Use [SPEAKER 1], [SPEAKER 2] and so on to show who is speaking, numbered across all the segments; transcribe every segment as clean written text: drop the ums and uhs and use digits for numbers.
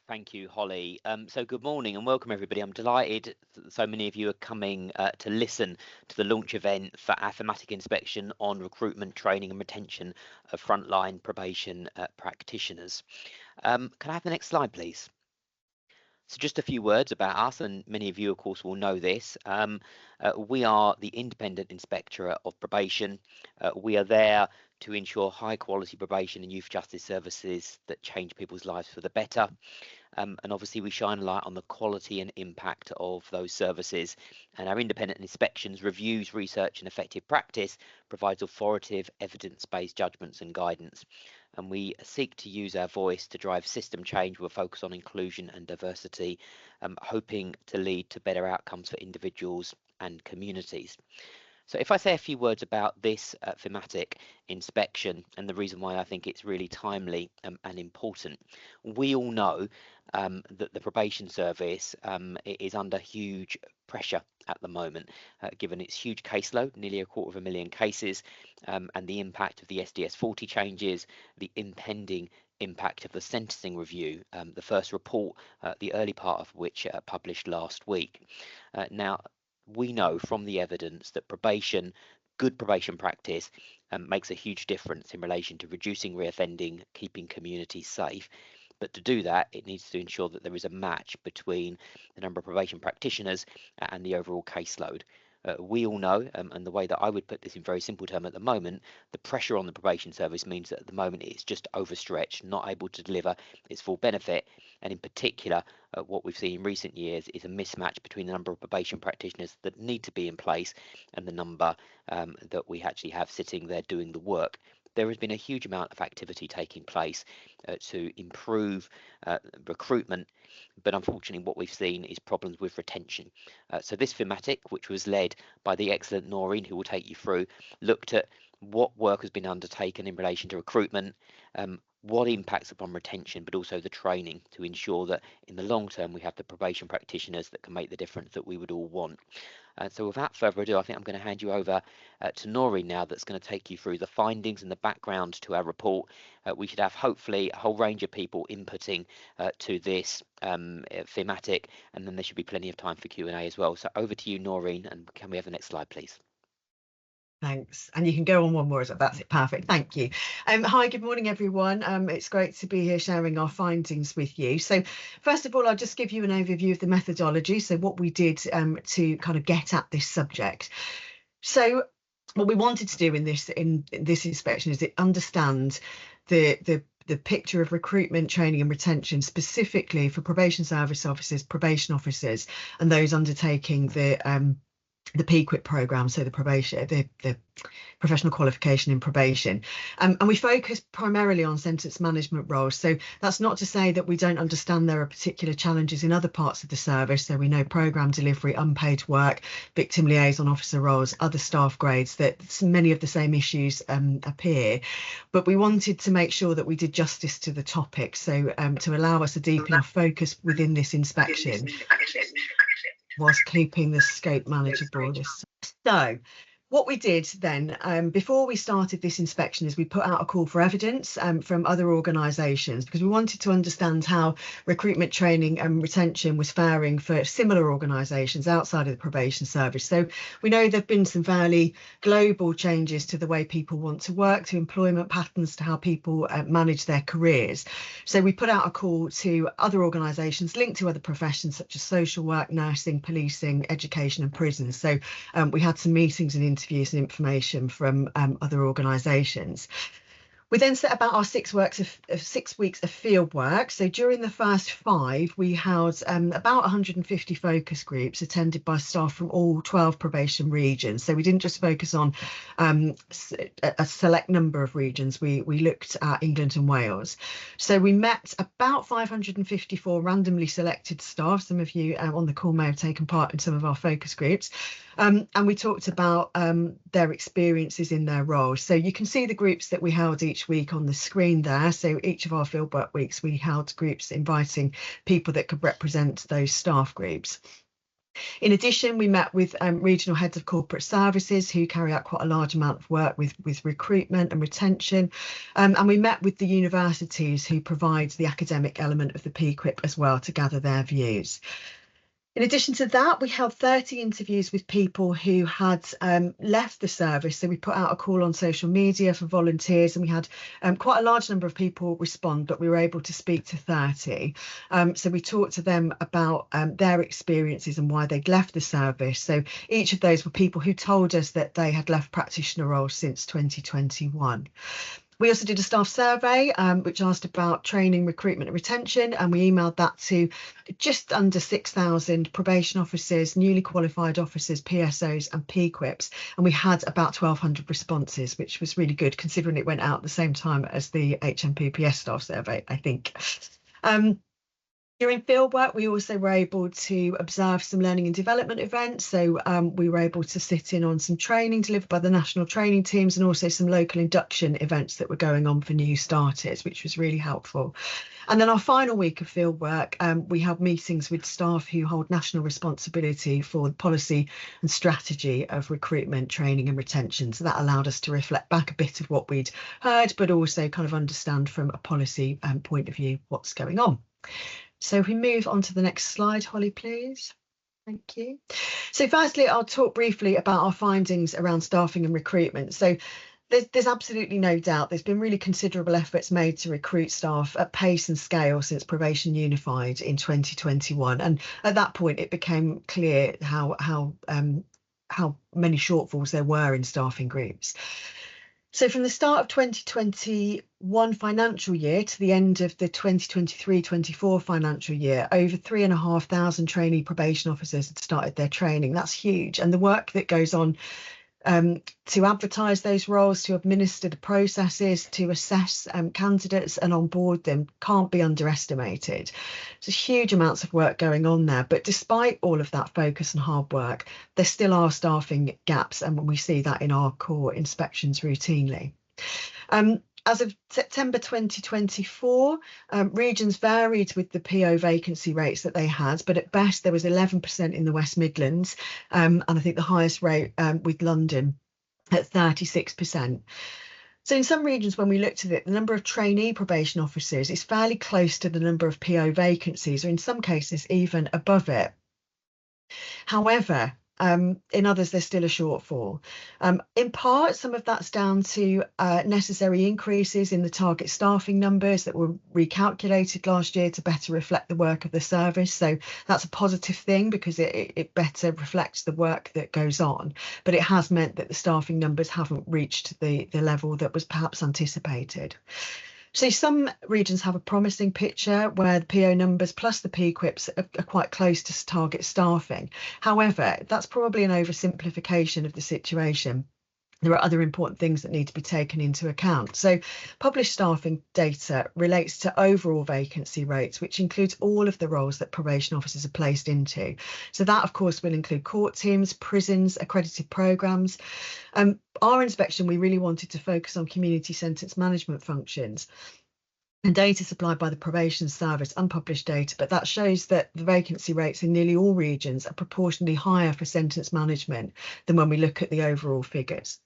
[SPEAKER 1] Thank you, Holly. So good morning and welcome everybody. I'm delighted that so many of you are coming to listen to the launch event for our thematic inspection on recruitment, training and retention of frontline probation practitioners. Can I have the next slide, please? So just a few words about us, and many of you, of course, will know this. We are the independent inspectorate of probation. We are there to ensure high quality probation and youth justice services that change people's lives for the better. And obviously we shine a light on the quality and impact of those services. And our independent inspections, reviews, research and effective practice provides authoritative evidence-based judgments and guidance. And we seek to use our voice to drive system change with a focus on inclusion and diversity, hoping to lead to better outcomes for individuals and communities. So if I say a few words about this thematic inspection and the reason why I think it's really timely and important, we all know that the probation service is under huge pressure at the moment, given its huge caseload, nearly 250,000 cases, and the impact of the SDS 40 changes, the impending impact of the sentencing review, the first report, the early part of which published last week. Now, we know from the evidence that good probation practice makes a huge difference in relation to reducing reoffending, keeping communities safe. But to do that, it needs to ensure that there is a match between the number of probation practitioners and the overall caseload. We all know, and the way that I would put this in very simple terms at the moment, the pressure on the probation service means that at the moment it's just overstretched, not able to deliver its full benefit. And in particular, what we've seen in recent years is a mismatch between the number of probation practitioners that need to be in place and the number that we actually have sitting there doing the work. There has been a huge amount of activity taking place to improve recruitment, but unfortunately what we've seen is problems with retention. So this thematic, which was led by the excellent Noreen, who will take you through, looked at what work has been undertaken in relation to recruitment, what impacts upon retention, but also the training to ensure that in the long term we have the probation practitioners that can make the difference that we would all want. So without further ado, I think I'm going to hand you over to Noreen now, that's going to take you through the findings and the background to our report. We should have hopefully a whole range of people inputting to this thematic, and then there should be plenty of time for Q&A as well. So over to you, Noreen, and can we have the next slide, please?
[SPEAKER 2] Thanks. And you can go on one more, that's it. Perfect. Thank you. Hi, good morning, everyone. It's great to be here sharing our findings with you. So first of all, I'll just give you an overview of the methodology. So what we did to kind of get at this subject. So what we wanted to do in this inspection is understand the picture of recruitment, training and retention, specifically for probation service officers, probation officers, and those undertaking the PQIP programme, so the probation, the professional qualification in probation, and we focus primarily on sentence management roles. So that's not to say that we don't understand there are particular challenges in other parts of the service. So we know programme delivery, unpaid work, victim liaison officer roles, other staff grades, that many of the same issues appear, but we wanted to make sure that we did justice to the topic. So to allow us to deepen our focus within this inspection whilst keeping the scope manageable. So what we did then, before we started this inspection, is we put out a call for evidence from other organisations, because we wanted to understand how recruitment, training and retention was faring for similar organisations outside of the probation service. So we know there have been some fairly global changes to the way people want to work, to employment patterns, to how people manage their careers. So we put out a call to other organisations linked to other professions such as social work, nursing, policing, education and prisons. So we had some meetings and interviews and information from other organisations. We then set about our 6 weeks of field work. So during the first 5, we held about 150 focus groups attended by staff from all 12 probation regions. So we didn't just focus on a select number of regions. We looked at England and Wales. So we met about 554 randomly selected staff. Some of you on the call may have taken part in some of our focus groups. And we talked about their experiences in their roles. So you can see the groups that we held each week on the screen there. So each of our fieldwork weeks, we held groups inviting people that could represent those staff groups. In addition, we met with regional heads of corporate services who carry out quite a large amount of work with recruitment and retention. And we met with the universities who provide the academic element of the PQIP as well to gather their views. In addition to that, we held 30 interviews with people who had left the service. So we put out a call on social media for volunteers, and we had quite a large number of people respond, but we were able to speak to 30. So we talked to them about their experiences and why they'd left the service. So each of those were people who told us that they had left practitioner roles since 2021. We also did a staff survey, which asked about training, recruitment and retention, and we emailed that to just under 6,000 probation officers, newly qualified officers, PSOs and PQIPs, and we had about 1,200 responses, which was really good considering it went out at the same time as the HMPPS staff survey, I think. During fieldwork, we also were able to observe some learning and development events. So we were able to sit in on some training delivered by the national training teams and also some local induction events that were going on for new starters, which was really helpful. And then our final week of fieldwork, we held meetings with staff who hold national responsibility for the policy and strategy of recruitment, training and retention. So that allowed us to reflect back a bit of what we'd heard, but also kind of understand from a policy point of view what's going on. So if we move on to the next slide, Holly, please. Thank you. So firstly, I'll talk briefly about our findings around staffing and recruitment. So there's absolutely no doubt there's been really considerable efforts made to recruit staff at pace and scale since Probation unified in 2021. And at that point, it became clear how many shortfalls there were in staffing groups. So from the start of 2021 financial year to the end of the 2023-24 financial year, over 3,500 trainee probation officers had started their training. That's huge. And the work that goes on to advertise those roles, to administer the processes, to assess candidates and onboard them can't be underestimated. There's huge amounts of work going on there. But despite all of that focus and hard work, there still are staffing gaps, and we see that in our core inspections routinely. As of September 2024, regions varied with the PO vacancy rates that they had, but at best there was 11% in the West Midlands, and I think the highest rate with London at 36%. So in some regions, when we looked at it, the number of trainee probation officers is fairly close to the number of PO vacancies, or in some cases even above it. However, in others, there's still a shortfall. In part, some of that's down to necessary increases in the target staffing numbers that were recalculated last year to better reflect the work of the service. So that's a positive thing because it better reflects the work that goes on. But it has meant that the staffing numbers haven't reached the level that was perhaps anticipated. So some regions have a promising picture where the PO numbers plus the PQIPs are quite close to target staffing. However, that's probably an oversimplification of the situation. There are other important things that need to be taken into account. So published staffing data relates to overall vacancy rates, which includes all of the roles that probation officers are placed into. So that, of course, will include court teams, prisons, accredited programmes. Our inspection, we really wanted to focus on community sentence management functions. And data supplied by the probation service, unpublished data, but that shows that the vacancy rates in nearly all regions are proportionally higher for sentence management than when we look at the overall figures.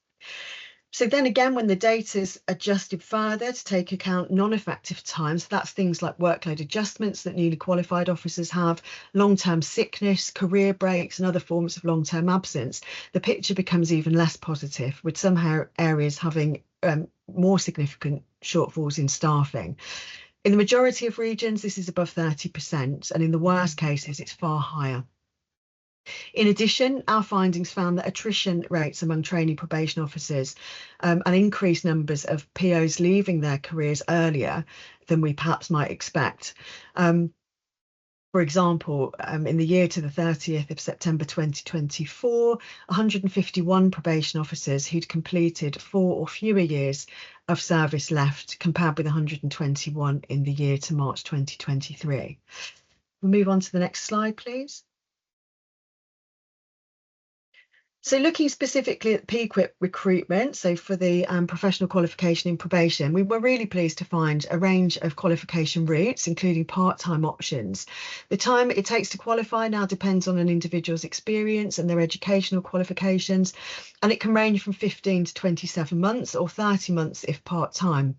[SPEAKER 2] So then again, when the data is adjusted further to take account non-effective times, that's things like workload adjustments that newly qualified officers have, long-term sickness, career breaks and other forms of long-term absence, the picture becomes even less positive, with some areas having more significant shortfalls in staffing. In the majority of regions, this is above 30%, and in the worst cases, it's far higher. In addition, our findings found that attrition rates among trainee probation officers and increased numbers of POs leaving their careers earlier than we perhaps might expect. For example, in the year to the 30th of September 2024, 151 probation officers who'd completed 4 or fewer years of service left, compared with 121 in the year to March 2023. We'll move on to the next slide, please. So looking specifically at PQIP recruitment, so for the professional qualification in probation, we were really pleased to find a range of qualification routes, including part-time options. The time it takes to qualify now depends on an individual's experience and their educational qualifications, and it can range from 15 to 27 months or 30 months if part-time.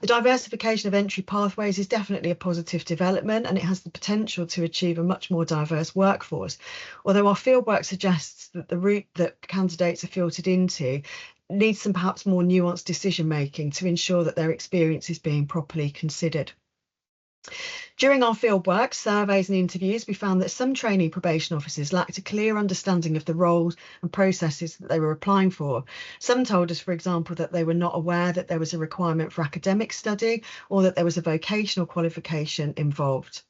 [SPEAKER 2] The diversification of entry pathways is definitely a positive development, and it has the potential to achieve a much more diverse workforce. Although our fieldwork suggests that the route that candidates are filtered into needs some perhaps more nuanced decision making to ensure that their experience is being properly considered. During our fieldwork, surveys and interviews, we found that some trainee probation officers lacked a clear understanding of the roles and processes that they were applying for. Some told us, for example, that they were not aware that there was a requirement for academic study or that there was a vocational qualification involved.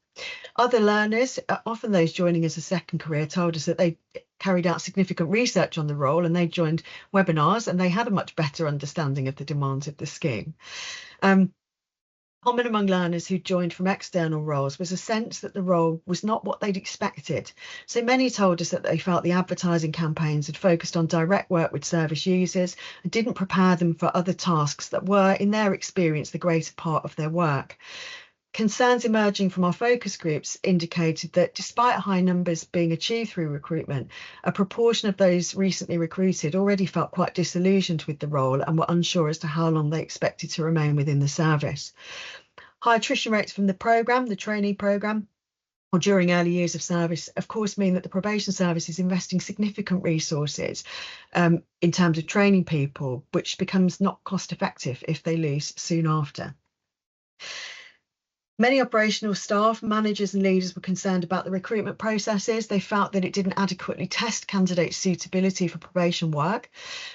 [SPEAKER 2] Other learners, often those joining as a second career, told us that they carried out significant research on the role and they joined webinars and they had a much better understanding of the demands of the scheme. Common among learners who joined from external roles was a sense that the role was not what they'd expected. So many told us that they felt the advertising campaigns had focused on direct work with service users and didn't prepare them for other tasks that were, in their experience, the greater part of their work. Concerns emerging from our focus groups indicated that despite high numbers being achieved through recruitment, a proportion of those recently recruited already felt quite disillusioned with the role and were unsure as to how long they expected to remain within the service. High attrition rates from the programme, the trainee programme, or during early years of service, of course, mean that the probation service is investing significant resources in terms of training people, which becomes not cost effective if they lose soon after. Many operational staff, managers and leaders were concerned about the recruitment processes. They felt that it didn't adequately test candidates' suitability for probation work.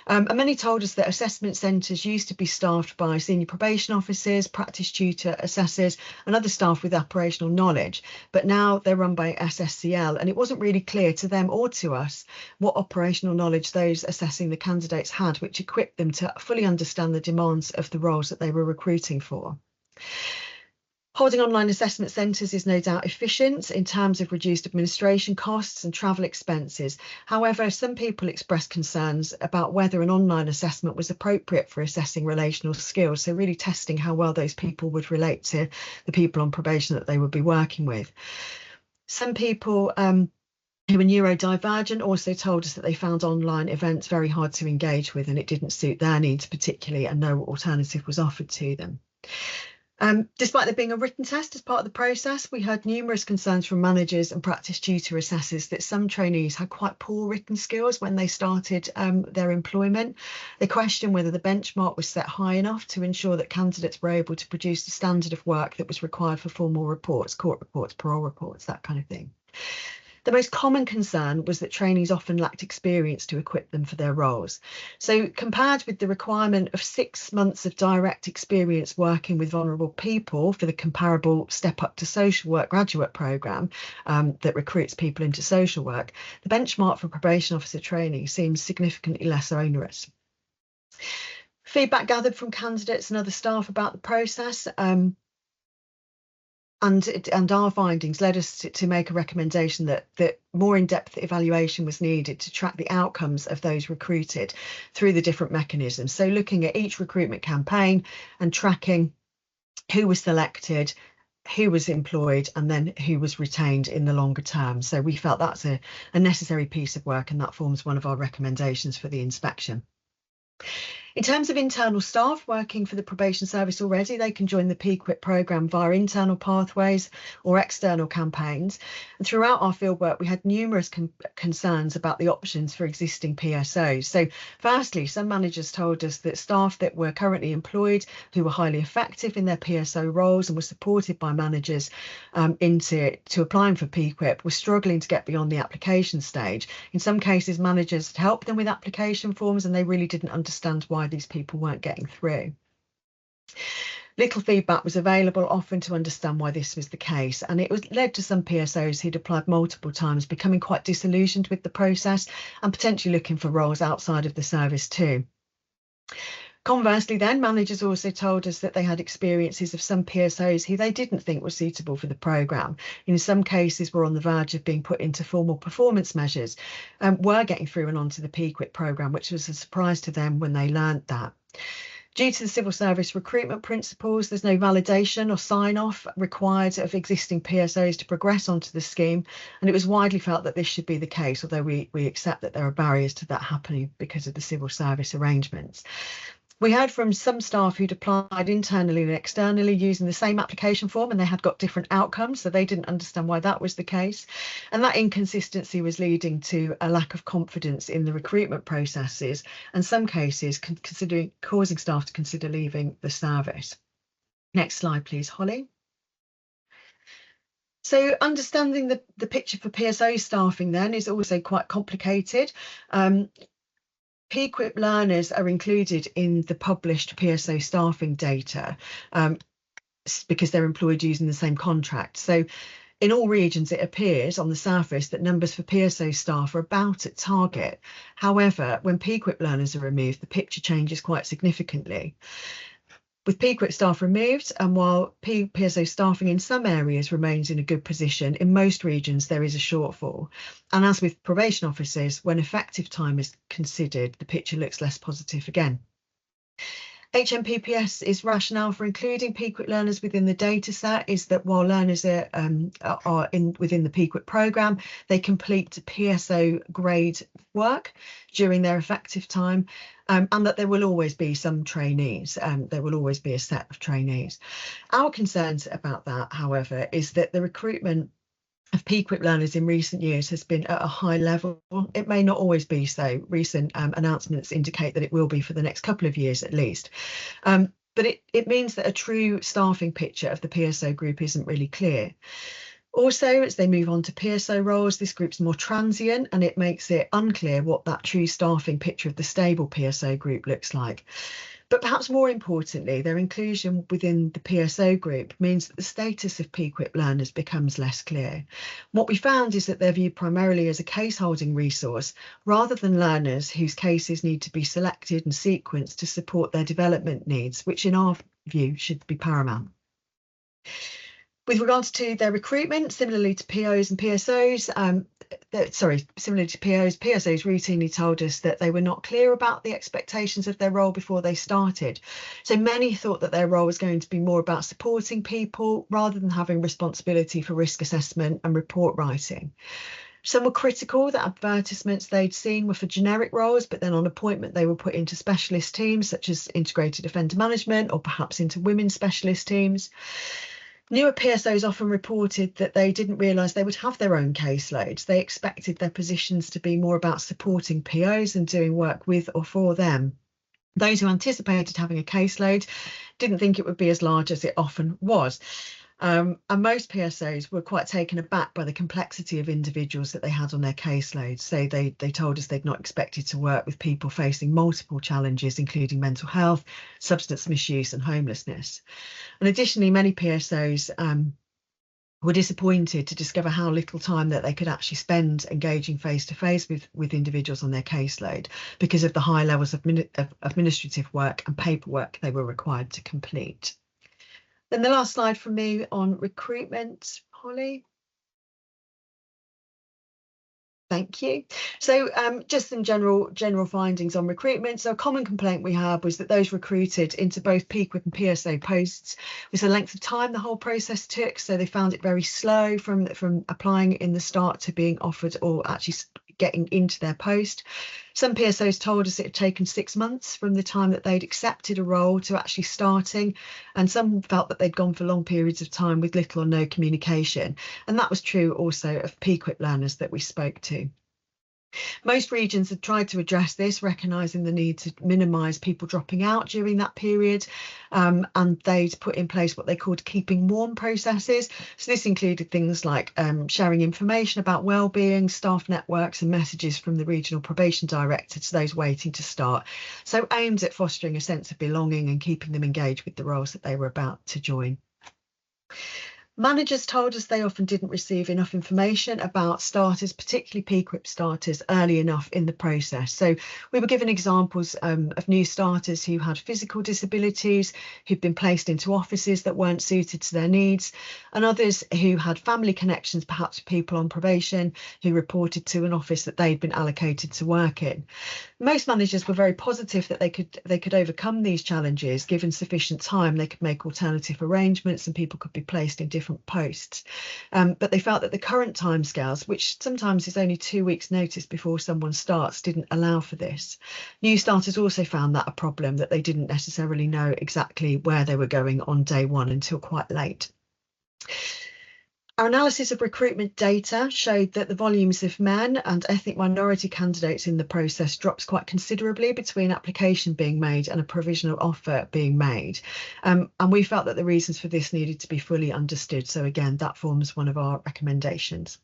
[SPEAKER 2] And many told us that assessment centres used to be staffed by senior probation officers, practice tutor, assessors and other staff with operational knowledge. But now they're run by SSCL, and it wasn't really clear to them or to us what operational knowledge those assessing the candidates had, which equipped them to fully understand the demands of the roles that they were recruiting for. Holding online assessment centres is no doubt efficient in terms of reduced administration costs and travel expenses. However, some people expressed concerns about whether an online assessment was appropriate for assessing relational skills, so really testing how well those people would relate to the people on probation that they would be working with. Some people who were neurodivergent also told us that they found online events very hard to engage with and it didn't suit their needs particularly, and no alternative was offered to them. Despite there being a written test as part of the process, we heard numerous concerns from managers and practice tutor assessors that some trainees had quite poor written skills when they started their employment. They questioned whether the benchmark was set high enough to ensure that candidates were able to produce the standard of work that was required for formal reports, court reports, parole reports, that kind of thing. The most common concern was that trainees often lacked experience to equip them for their roles. So compared with the requirement of 6 months of direct experience working with vulnerable people for the comparable Step Up to Social Work graduate programme that recruits people into social work, the benchmark for probation officer training seems significantly less onerous. Feedback gathered from candidates and other staff about the process and our findings led us to make a recommendation that more in-depth evaluation was needed to track the outcomes of those recruited through the different mechanisms. So looking at each recruitment campaign and tracking who was selected, who was employed, and then who was retained in the longer term. So we felt that's a necessary piece of work, and that forms one of our recommendations for the inspection. In terms of internal staff working for the probation service already, they can join the PQIP programme via internal pathways or external campaigns. And throughout our fieldwork, we had numerous concerns about the options for existing PSOs. So firstly, some managers told us that staff that were currently employed, who were highly effective in their PSO roles and were supported by managers to applying for PQIP, were struggling to get beyond the application stage. In some cases, managers had helped them with application forms and they really didn't understand why these people weren't getting through. Little feedback was available often to understand why this was the case, and it led to some PSOs who'd applied multiple times becoming quite disillusioned with the process and potentially looking for roles outside of the service too. Conversely, then, managers also told us that they had experiences of some PSOs who they didn't think were suitable for the programme. In some cases, were on the verge of being put into formal performance measures, were getting through and onto the PQUIP programme, which was a surprise to them when they learnt that. Due to the civil service recruitment principles, there's no validation or sign-off required of existing PSOs to progress onto the scheme, and it was widely felt that this should be the case, although we accept that there are barriers to that happening because of the civil service arrangements. We heard from some staff who'd applied internally and externally using the same application form, and they had got different outcomes, so they didn't understand why that was the case. And that inconsistency was leading to a lack of confidence in the recruitment processes, and some cases causing staff to consider leaving the service. Next slide, please, Holly. So understanding the picture for PSO staffing then is also quite complicated. PQUIP learners are included in the published PSO staffing data because they're employed using the same contract. So in all regions, it appears on the surface that numbers for PSO staff are about at target. However, when PQUIP learners are removed, the picture changes quite significantly. With PQUIP staff removed, and while PSO staffing in some areas remains in a good position, in most regions there is a shortfall. And as with probation officers, when effective time is considered, the picture looks less positive again. HMPPS's rationale for including PQUIP learners within the data set is that while learners are within the PQUIP programme, they complete PSO grade work during their effective time, and that there will always be some trainees. There will always be a set of trainees. Our concerns about that, however, is that the recruitment of PQUIP learners in recent years has been at a high level. It may not always be so. Recent announcements indicate that it will be for the next couple of years at least. But it means that a true staffing picture of the PSO group isn't really clear. Also, as they move on to PSO roles, this group's more transient, and it makes it unclear what that true staffing picture of the stable PSO group looks like. But perhaps more importantly, their inclusion within the PSO group means that the status of PQUIP learners becomes less clear. What we found is that they're viewed primarily as a case holding resource rather than learners whose cases need to be selected and sequenced to support their development needs, which in our view should be paramount. With regards to their recruitment, similarly to POs and PSOs, similarly to PSOs routinely told us that they were not clear about the expectations of their role before they started. So many thought that their role was going to be more about supporting people rather than having responsibility for risk assessment and report writing. Some were critical that advertisements they'd seen were for generic roles, but then on appointment they were put into specialist teams such as integrated offender management or perhaps into women's specialist teams. Newer PSOs often reported that they didn't realise they would have their own caseloads. They expected their positions to be more about supporting POs and doing work with or for them. Those who anticipated having a caseload didn't think it would be as large as it often was. And most PSOs were quite taken aback by the complexity of individuals that they had on their caseloads. So they told us they'd not expected to work with people facing multiple challenges, including mental health, substance misuse and homelessness. And additionally, many PSOs were disappointed to discover how little time that they could actually spend engaging face-to-face with individuals on their caseload because of the high levels of administrative work and paperwork they were required to complete. Then the last slide from me on recruitment, Holly. Thank you. So just some general findings on recruitment. So a common complaint we had was that those recruited into both PQUIP and PSO posts was the length of time the whole process took. So they found it very slow from applying in the start to being offered or actually getting into their post. Some PSOs told us it had taken 6 months from the time that they'd accepted a role to actually starting, and some felt that they'd gone for long periods of time with little or no communication. And that was true also of PQUIP learners that we spoke to. Most regions have tried to address this, recognising the need to minimise people dropping out during that period, and they'd put in place what they called keeping warm processes. So this included things like sharing information about wellbeing, staff networks and messages from the regional probation director to those waiting to start. So aimed at fostering a sense of belonging and keeping them engaged with the roles that they were about to join. Managers told us they often didn't receive enough information about starters, particularly PQIP starters, early enough in the process. So we were given examples of new starters who had physical disabilities, who'd been placed into offices that weren't suited to their needs, and others who had family connections, perhaps people on probation, who reported to an office that they'd been allocated to work in. Most managers were very positive that they could overcome these challenges. Given sufficient time, they could make alternative arrangements and people could be placed in different posts. But they felt that the current timescales, which sometimes is only 2 weeks notice before someone starts, didn't allow for this. New starters also found that a problem, that they didn't necessarily know exactly where they were going on day one until quite late. Our analysis of recruitment data showed that the volumes of men and ethnic minority candidates in the process drops quite considerably between application being made and a provisional offer being made. And we felt that the reasons for this needed to be fully understood. So again, that forms one of our recommendations.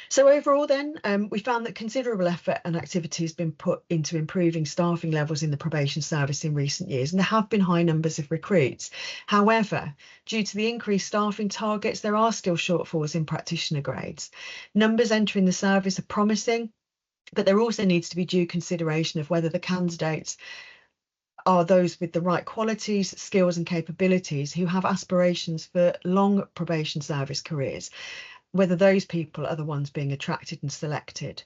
[SPEAKER 2] So overall then, we found that considerable effort and activity has been put into improving staffing levels in the probation service in recent years, and there have been high numbers of recruits. However, due to the increased staffing targets, there are still shortfalls in practitioner grades. Numbers entering the service are promising, but there also needs to be due consideration of whether the candidates are those with the right qualities, skills and capabilities who have aspirations for long probation service careers, whether those people are the ones being attracted and selected.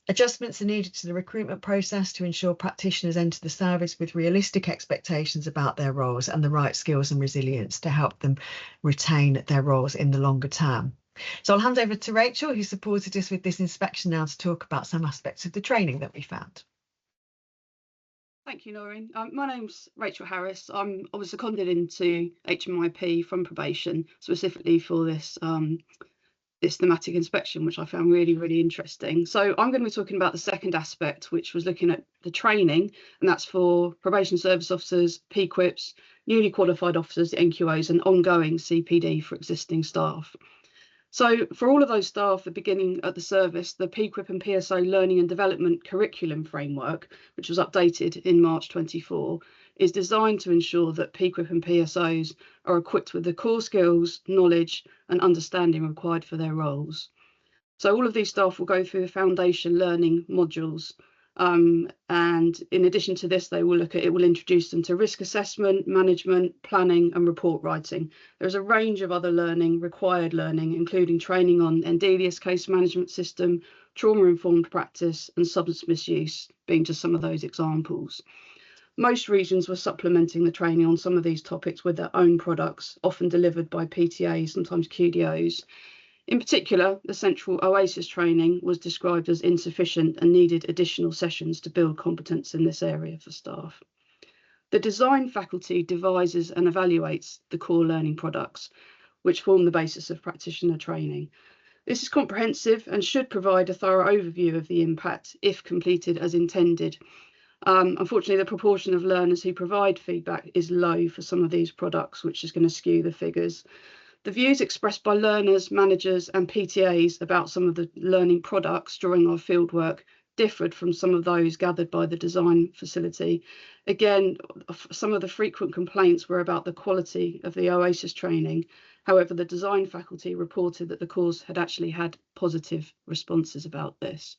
[SPEAKER 2] Adjustments are needed to the recruitment process to ensure practitioners enter the service with realistic expectations about their roles and the right skills and resilience to help them retain their roles in the longer term. So I'll hand over to Rachel, who supported us with this inspection now, to talk about some aspects of the training that we found.
[SPEAKER 3] Thank you, Noreen. My name's Rachel Harris. I was seconded into HMIP from probation specifically for this this thematic inspection, which I found really, really interesting. So I'm going to be talking about the second aspect, which was looking at the training, and that's for probation service officers, PQIPs, newly qualified officers, the NQOs, and ongoing CPD for existing staff. So for all of those staff, the beginning at the service, the PQIP and PSO Learning and Development Curriculum Framework, which was updated in March 24, is designed to ensure that PQIP and PSOs are equipped with the core skills, knowledge and understanding required for their roles. So all of these staff will go through the foundation learning modules. And in addition to this, it will introduce them to risk assessment, management, planning and report writing. There's a range of other required learning, including training on NDLIS case management system, trauma-informed practice and substance misuse being just some of those examples. Most regions were supplementing the training on some of these topics with their own products, often delivered by PTAs, sometimes QDOs. In particular, the central OASIS training was described as insufficient and needed additional sessions to build competence in this area for staff. The design faculty devises and evaluates the core learning products, which form the basis of practitioner training. This is comprehensive and should provide a thorough overview of the impact if completed as intended. Unfortunately, the proportion of learners who provide feedback is low for some of these products, which is going to skew the figures. The views expressed by learners, managers and PTAs about some of the learning products during our fieldwork differed from some of those gathered by the design facility. Again, some of the frequent complaints were about the quality of the OASIS training. However, the design faculty reported that the course had actually had positive responses about this.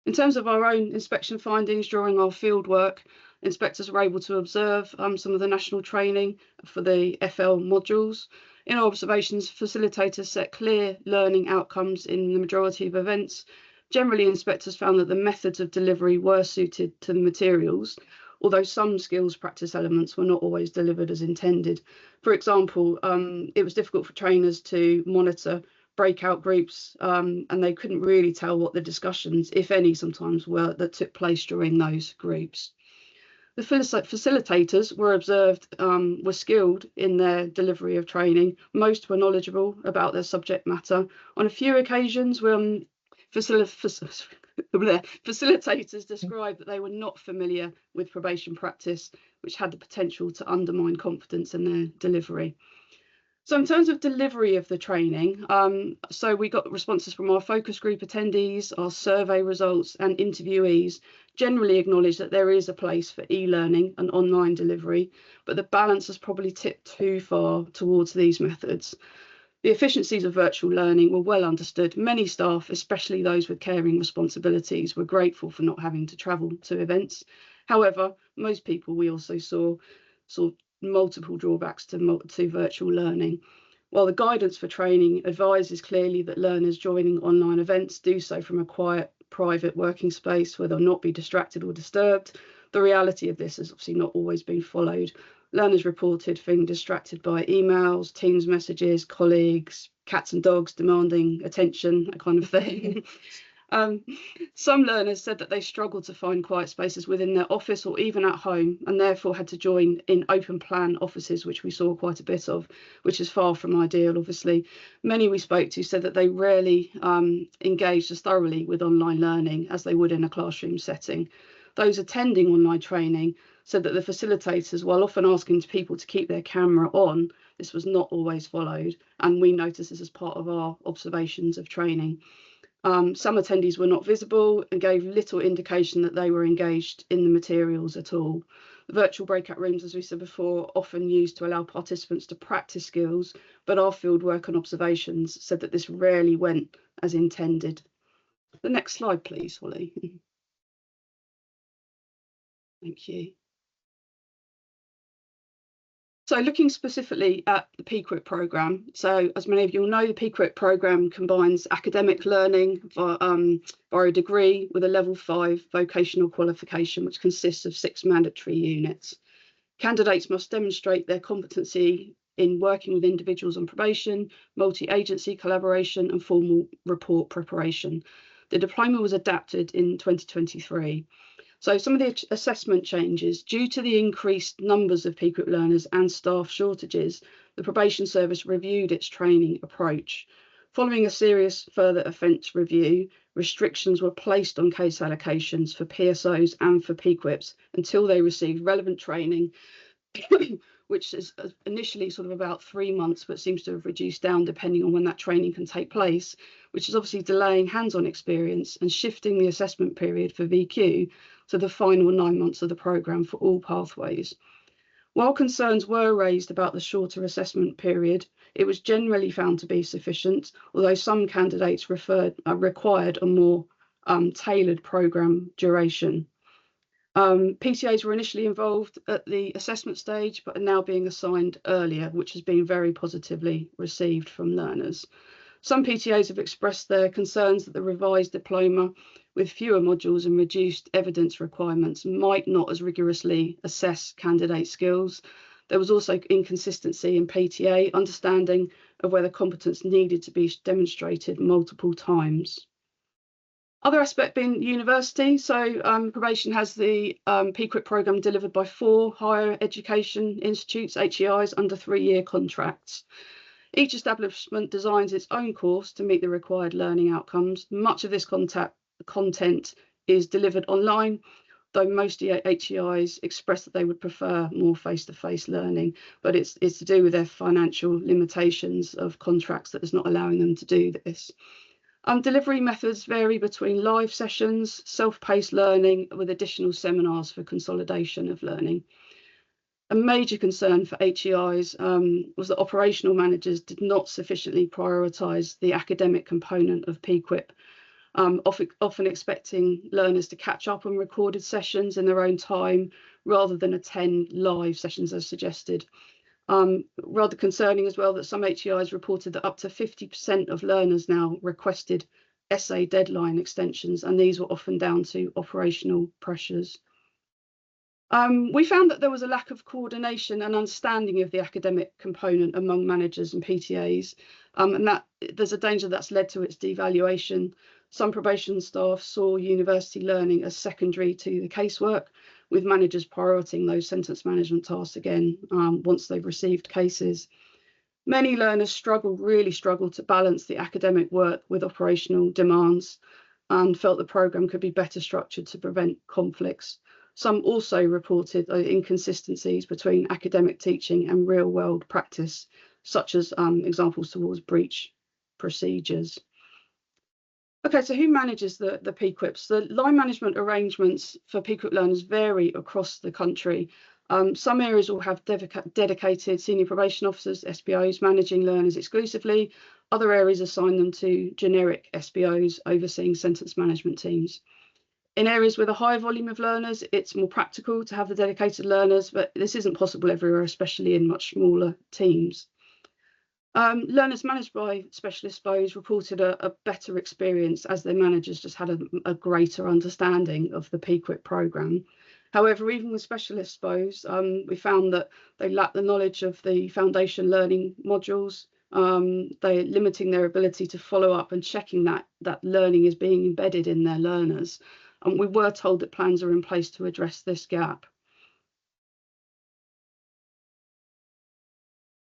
[SPEAKER 3] In terms of our own inspection findings during our fieldwork, inspectors were able to observe some of the national training for the FL modules. In our observations, facilitators set clear learning outcomes in the majority of events. Generally, inspectors found that the methods of delivery were suited to the materials, although some skills practice elements were not always delivered as intended. For example, it was difficult for trainers to monitor breakout groups, and they couldn't really tell what the discussions, if any, sometimes were that took place during those groups. The facilitators were observed were skilled in their delivery of training. Most were knowledgeable about their subject matter. On a few occasions, when facilitators described that they were not familiar with probation practice, which had the potential to undermine confidence in their delivery. So in terms of delivery of the training, so we got responses from our focus group attendees, our survey results and interviewees generally acknowledge that there is a place for e-learning and online delivery, but the balance has probably tipped too far towards these methods. The efficiencies of virtual learning were well understood. Many staff, especially those with caring responsibilities, were grateful for not having to travel to events. However, most people we also saw multiple drawbacks to virtual learning. While the guidance for training advises clearly that learners joining online events do so from a quiet, private working space where they'll not be distracted or disturbed, the reality of this has obviously not always been followed. Learners reported being distracted by emails, Teams messages, colleagues, cats and dogs demanding attention, that kind of thing. Some learners said that they struggled to find quiet spaces within their office or even at home, and therefore had to join in open plan offices, which we saw quite a bit of, which is far from ideal, obviously. Many we spoke to said that they rarely engaged as thoroughly with online learning as they would in a classroom setting. Those attending online training said that the facilitators, while often asking people to keep their camera on, this was not always followed, and we noticed this as part of our observations of training. Some attendees were not visible and gave little indication that they were engaged in the materials at all. The virtual breakout rooms, as we said before, often used to allow participants to practice skills, but our fieldwork and observations said that this rarely went as intended. The next slide, please, Holly. Thank you. So looking specifically at the PQUIP programme, so as many of you will know, the PQUIP programme combines academic learning via a degree with a level 5 vocational qualification, which consists of 6 mandatory units. Candidates must demonstrate their competency in working with individuals on probation, multi-agency collaboration and formal report preparation. The diploma was adapted in 2023. So some of the assessment changes, due to the increased numbers of PQUIP learners and staff shortages, the probation service reviewed its training approach. Following a serious further offence review, restrictions were placed on case allocations for PSOs and for PQUIPs until they received relevant training, which is initially sort of about 3 months, but seems to have reduced down depending on when that training can take place, which is obviously delaying hands-on experience and shifting the assessment period for VQ to the final 9 months of the programme for all pathways. While concerns were raised about the shorter assessment period, it was generally found to be sufficient, although some candidates required a more tailored programme duration. PTAs were initially involved at the assessment stage, but are now being assigned earlier, which has been very positively received from learners. Some PTAs have expressed their concerns that the revised diploma with fewer modules and reduced evidence requirements might not as rigorously assess candidate skills. There was also inconsistency in PTA understanding of whether competence needed to be demonstrated multiple times. Other aspect being university. So probation has the PQUIP programme delivered by 4 higher education institutes, HEIs, under 3-year contracts. Each establishment designs its own course to meet the required learning outcomes. Much of this content is delivered online, though most HEIs express that they would prefer more face-to-face learning, but it's to do with their financial limitations of contracts that is not allowing them to do this. Delivery methods vary between live sessions, self-paced learning with additional seminars for consolidation of learning. A major concern for HEIs was that operational managers did not sufficiently prioritise the academic component of PQUIP, often expecting learners to catch up on recorded sessions in their own time rather than attend live sessions as suggested. Rather concerning as well that some HEIs reported that up to 50% of learners now requested essay deadline extensions, and these were often down to operational pressures. We found that there was a lack of coordination and understanding of the academic component among managers and PTAs, and that there's a danger that's led to its devaluation. Some probation staff saw university learning as secondary to the casework, with managers prioritizing those sentence management tasks again once they've received cases. Many learners really struggled to balance the academic work with operational demands and felt the programme could be better structured to prevent conflicts. Some also reported inconsistencies between academic teaching and real-world practice, such as examples towards breach procedures. Okay, so who manages the PQIPs? The line management arrangements for PQIP learners vary across the country. Some areas will have dedicated senior probation officers, SPOs, managing learners exclusively. Other areas assign them to generic SPOs overseeing sentence management teams. In areas with a high volume of learners, it's more practical to have the dedicated learners, but this isn't possible everywhere, especially in much smaller teams. Learners managed by specialist SPOs reported a better experience as their managers just had a greater understanding of the PQIP programme. However, even with specialist SPOs, we found that they lacked the knowledge of the foundation learning modules. They're limiting their ability to follow up and checking that learning is being embedded in their learners. And we were told that plans are in place to address this gap.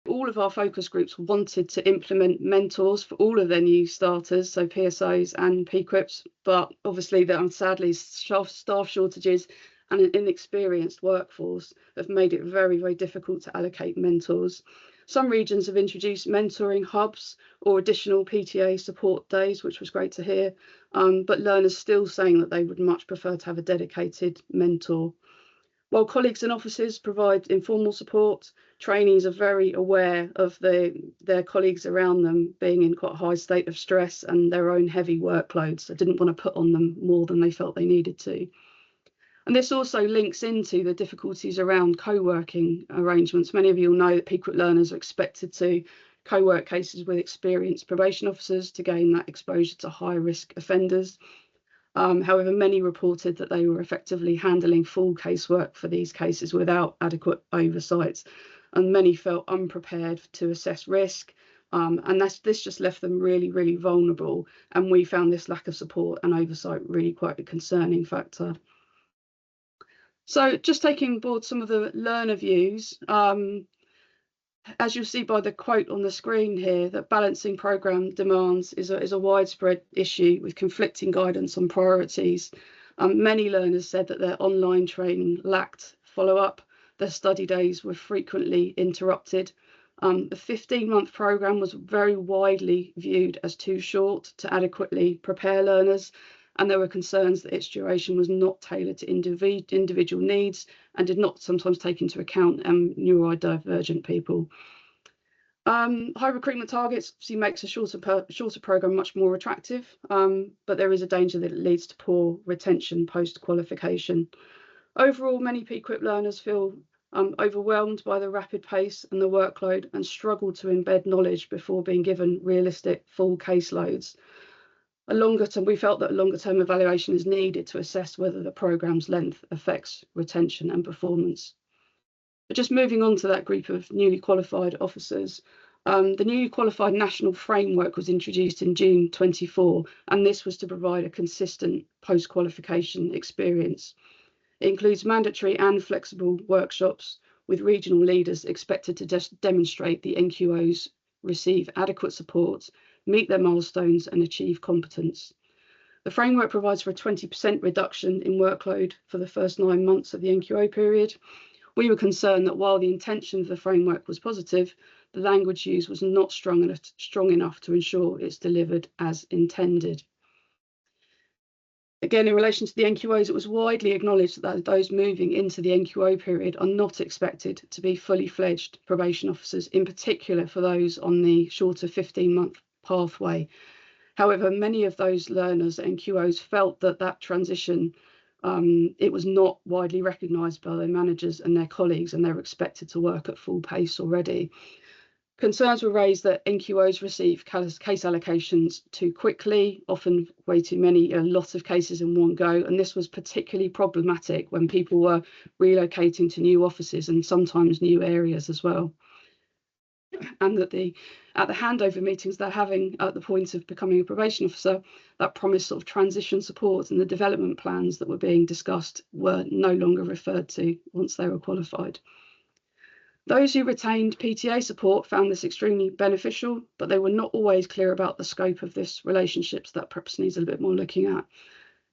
[SPEAKER 3] All of our focus groups wanted to implement mentors for all of their new starters, so PSOs and PQIPs, but obviously sadly staff shortages and an inexperienced workforce have made it very, very difficult to allocate mentors. Some regions have introduced mentoring hubs or additional PTA support days, which was great to hear, but learners still saying that they would much prefer to have a dedicated mentor. While colleagues in offices provide informal support, trainees are very aware of their colleagues around them being in quite a high state of stress and their own heavy workloads. They didn't want to put on them more than they felt they needed to. And this also links into the difficulties around co-working arrangements. Many of you will know that PQIP learners are expected to co-work cases with experienced probation officers to gain that exposure to high-risk offenders. However, many reported that they were effectively handling full casework for these cases without adequate oversight, and many felt unprepared to assess risk, and this just left them really, really vulnerable, and we found this lack of support and oversight really quite a concerning factor. So just taking on board some of the learner views, as you'll see by the quote on the screen here, that balancing programme demands is a widespread issue with conflicting guidance on priorities. Many learners said that their online training lacked follow-up, their study days were frequently interrupted. The 15-month programme was very widely viewed as too short to adequately prepare learners, and there were concerns that its duration was not tailored to individual needs and did not sometimes take into account neurodivergent people. High recruitment targets obviously makes a shorter programme much more attractive, but there is a danger that it leads to poor retention post-qualification. Overall, many PQIP learners feel overwhelmed by the rapid pace and the workload and struggle to embed knowledge before being given realistic full caseloads. We felt that a longer term evaluation is needed to assess whether the programme's length affects retention and performance. But just moving on to that group of newly qualified officers, the newly qualified national framework was introduced in June 24, and this was to provide a consistent post-qualification experience. It includes mandatory and flexible workshops with regional leaders expected to just demonstrate the NQOs receive adequate support, meet their milestones and achieve competence. The framework provides for a 20% reduction in workload for the first 9 months of the NQO period. We were concerned that while the intention of the framework was positive, the language used was not strong enough to ensure it's delivered as intended. Again, in relation to the NQOs, it was widely acknowledged that those moving into the NQO period are not expected to be fully fledged probation officers, in particular for those on the shorter 15-month pathway. However, many of those learners at NQOs felt that transition, it was not widely recognised by their managers and their colleagues, and they're expected to work at full pace already. Concerns were raised that NQOs receive case allocations too quickly, often way too many, a lot of cases in one go, and this was particularly problematic when people were relocating to new offices and sometimes new areas as well. And that at the handover meetings they're having at the point of becoming a probation officer, that promised sort of transition support and the development plans that were being discussed were no longer referred to once they were qualified. Those who retained PTA support found this extremely beneficial, but they were not always clear about the scope of this relationship, so that perhaps needs a little bit more looking at.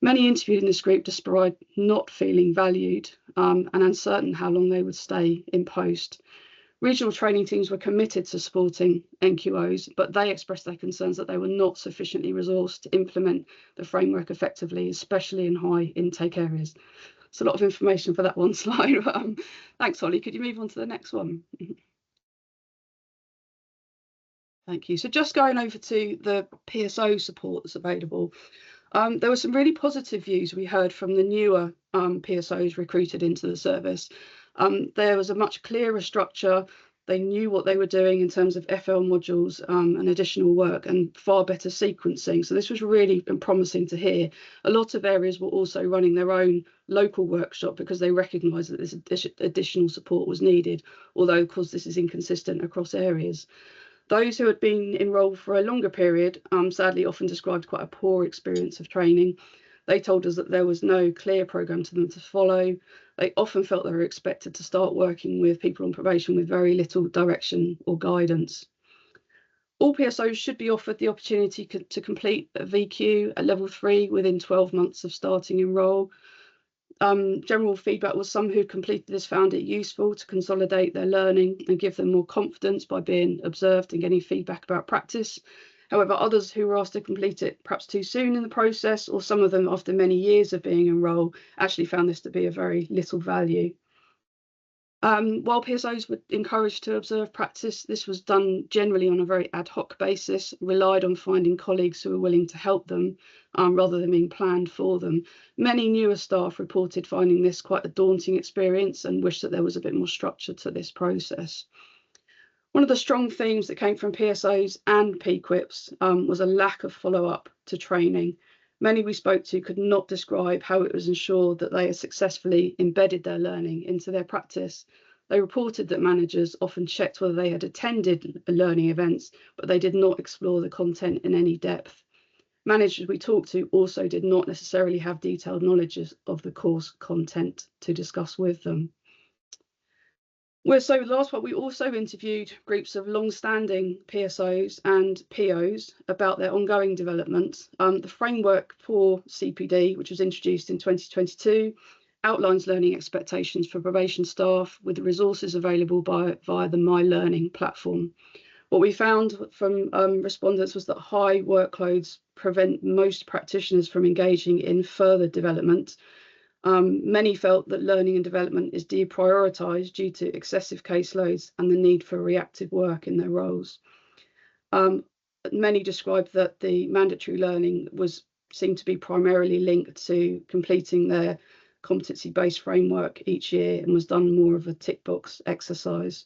[SPEAKER 3] Many interviewed in this group described not feeling valued and uncertain how long they would stay in post. Regional training teams were committed to supporting NQOs, but they expressed their concerns that they were not sufficiently resourced to implement the framework effectively, especially in high intake areas. It's a lot of information for that one slide. But, thanks, Holly. Could you move on to the next one? Thank you. So just going over to the PSO support that's available, there were some really positive views we heard from the newer PSOs recruited into the service. There was a much clearer structure. They knew what they were doing in terms of FL modules and additional work, and far better sequencing. So this was really promising to hear. A lot of areas were also running their own local workshop because they recognised that this additional support was needed, although of course this is inconsistent across areas. Those who had been enrolled for a longer period sadly often described quite a poor experience of training. They told us that there was no clear programme to them to follow. They often felt they were expected to start working with people on probation with very little direction or guidance. All PSOs should be offered the opportunity to complete a VQ at level 3 within 12 months of starting enrol. General feedback was some who completed this found it useful to consolidate their learning and give them more confidence by being observed and getting feedback about practice. However, others who were asked to complete it perhaps too soon in the process, or some of them after many years of being enrolled, actually found this to be of very little value. While PSOs were encouraged to observe practice, this was done generally on a very ad hoc basis, relied on finding colleagues who were willing to help them rather than being planned for them. Many newer staff reported finding this quite a daunting experience and wished that there was a bit more structure to this process. One of the strong themes that came from PSOs and PQIPs was a lack of follow-up to training. Many we spoke to could not describe how it was ensured that they had successfully embedded their learning into their practice. They reported that managers often checked whether they had attended learning events, but they did not explore the content in any depth. Managers we talked to also did not necessarily have detailed knowledge of the course content to discuss with them. So last part, we also interviewed groups of long-standing PSOs and POs about their ongoing development. The framework for CPD, which was introduced in 2022, outlines learning expectations for probation staff with the resources available via the My Learning platform. What we found from respondents was that high workloads prevent most practitioners from engaging in further development. Many felt that learning and development is deprioritised due to excessive caseloads and the need for reactive work in their roles. Many described that the mandatory learning seemed to be primarily linked to completing their competency-based framework each year and was done more of a tick box exercise.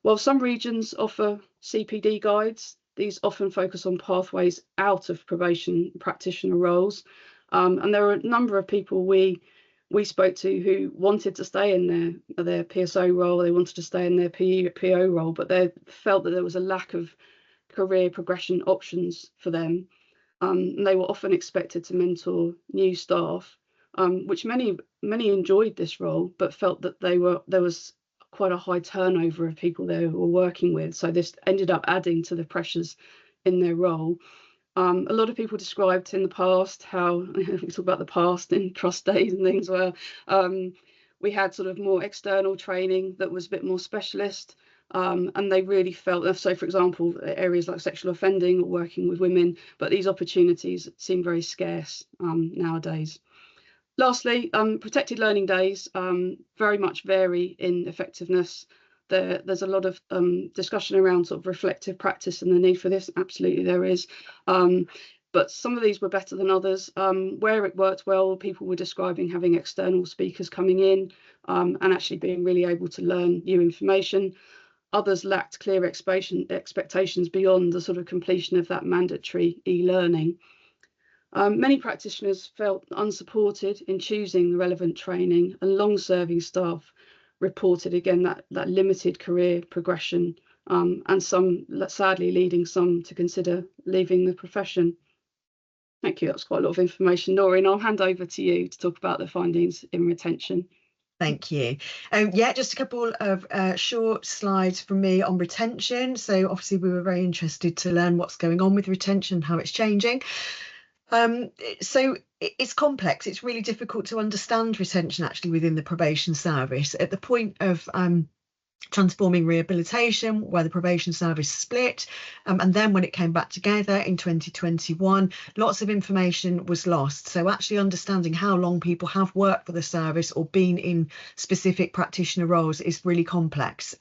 [SPEAKER 3] While some regions offer CPD guides, these often focus on pathways out of probation practitioner roles. And there were a number of people we spoke to who wanted to stay in their PSO role, they wanted to stay in their PO role, but they felt that there was a lack of career progression options for them. And they were often expected to mentor new staff, which many enjoyed this role, but felt that there was quite a high turnover of people they were working with. So this ended up adding to the pressures in their role. A lot of people described in the past how, we talk about the past in trust days and things, where we had sort of more external training that was a bit more specialist, and they really felt, so for example, areas like sexual offending or working with women, but these opportunities seem very scarce nowadays. Lastly, protected learning days very much vary in effectiveness. There's a lot of discussion around sort of reflective practice and the need for this. Absolutely there is. But some of these were better than others. Where it worked well, people were describing having external speakers coming in and actually being really able to learn new information. Others lacked clear expectations beyond the sort of completion of that mandatory e-learning. Many practitioners felt unsupported in choosing the relevant training, and long-serving staff reported again that limited career progression, and some sadly leading some to consider leaving the profession. Thank you. That's quite a lot of information, Noreen. I'll hand over to you to talk about the findings in retention.
[SPEAKER 2] Thank you. Yeah, just a couple of short slides from me on retention. So obviously we were very interested to learn what's going on with retention, how it's changing. So it's complex. It's really difficult to understand retention actually within the probation service. At the point of transforming rehabilitation, where the probation service split, and then when it came back together in 2021, lots of information was lost. So actually understanding how long people have worked for the service or been in specific practitioner roles is really complex.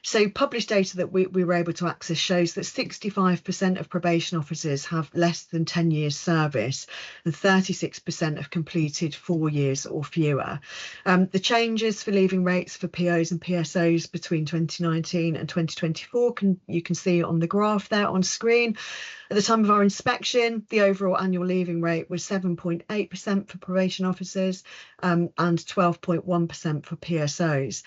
[SPEAKER 2] So published data that we were able to access shows that 65% of probation officers have less than 10 years service, and 36% have completed 4 years or fewer. The changes for leaving rates for POs and PSOs between 2019 and 2024 you can see on the graph there on screen. At the time of our inspection, the overall annual leaving rate was 7.8% for probation officers and 12.1% for PSOs.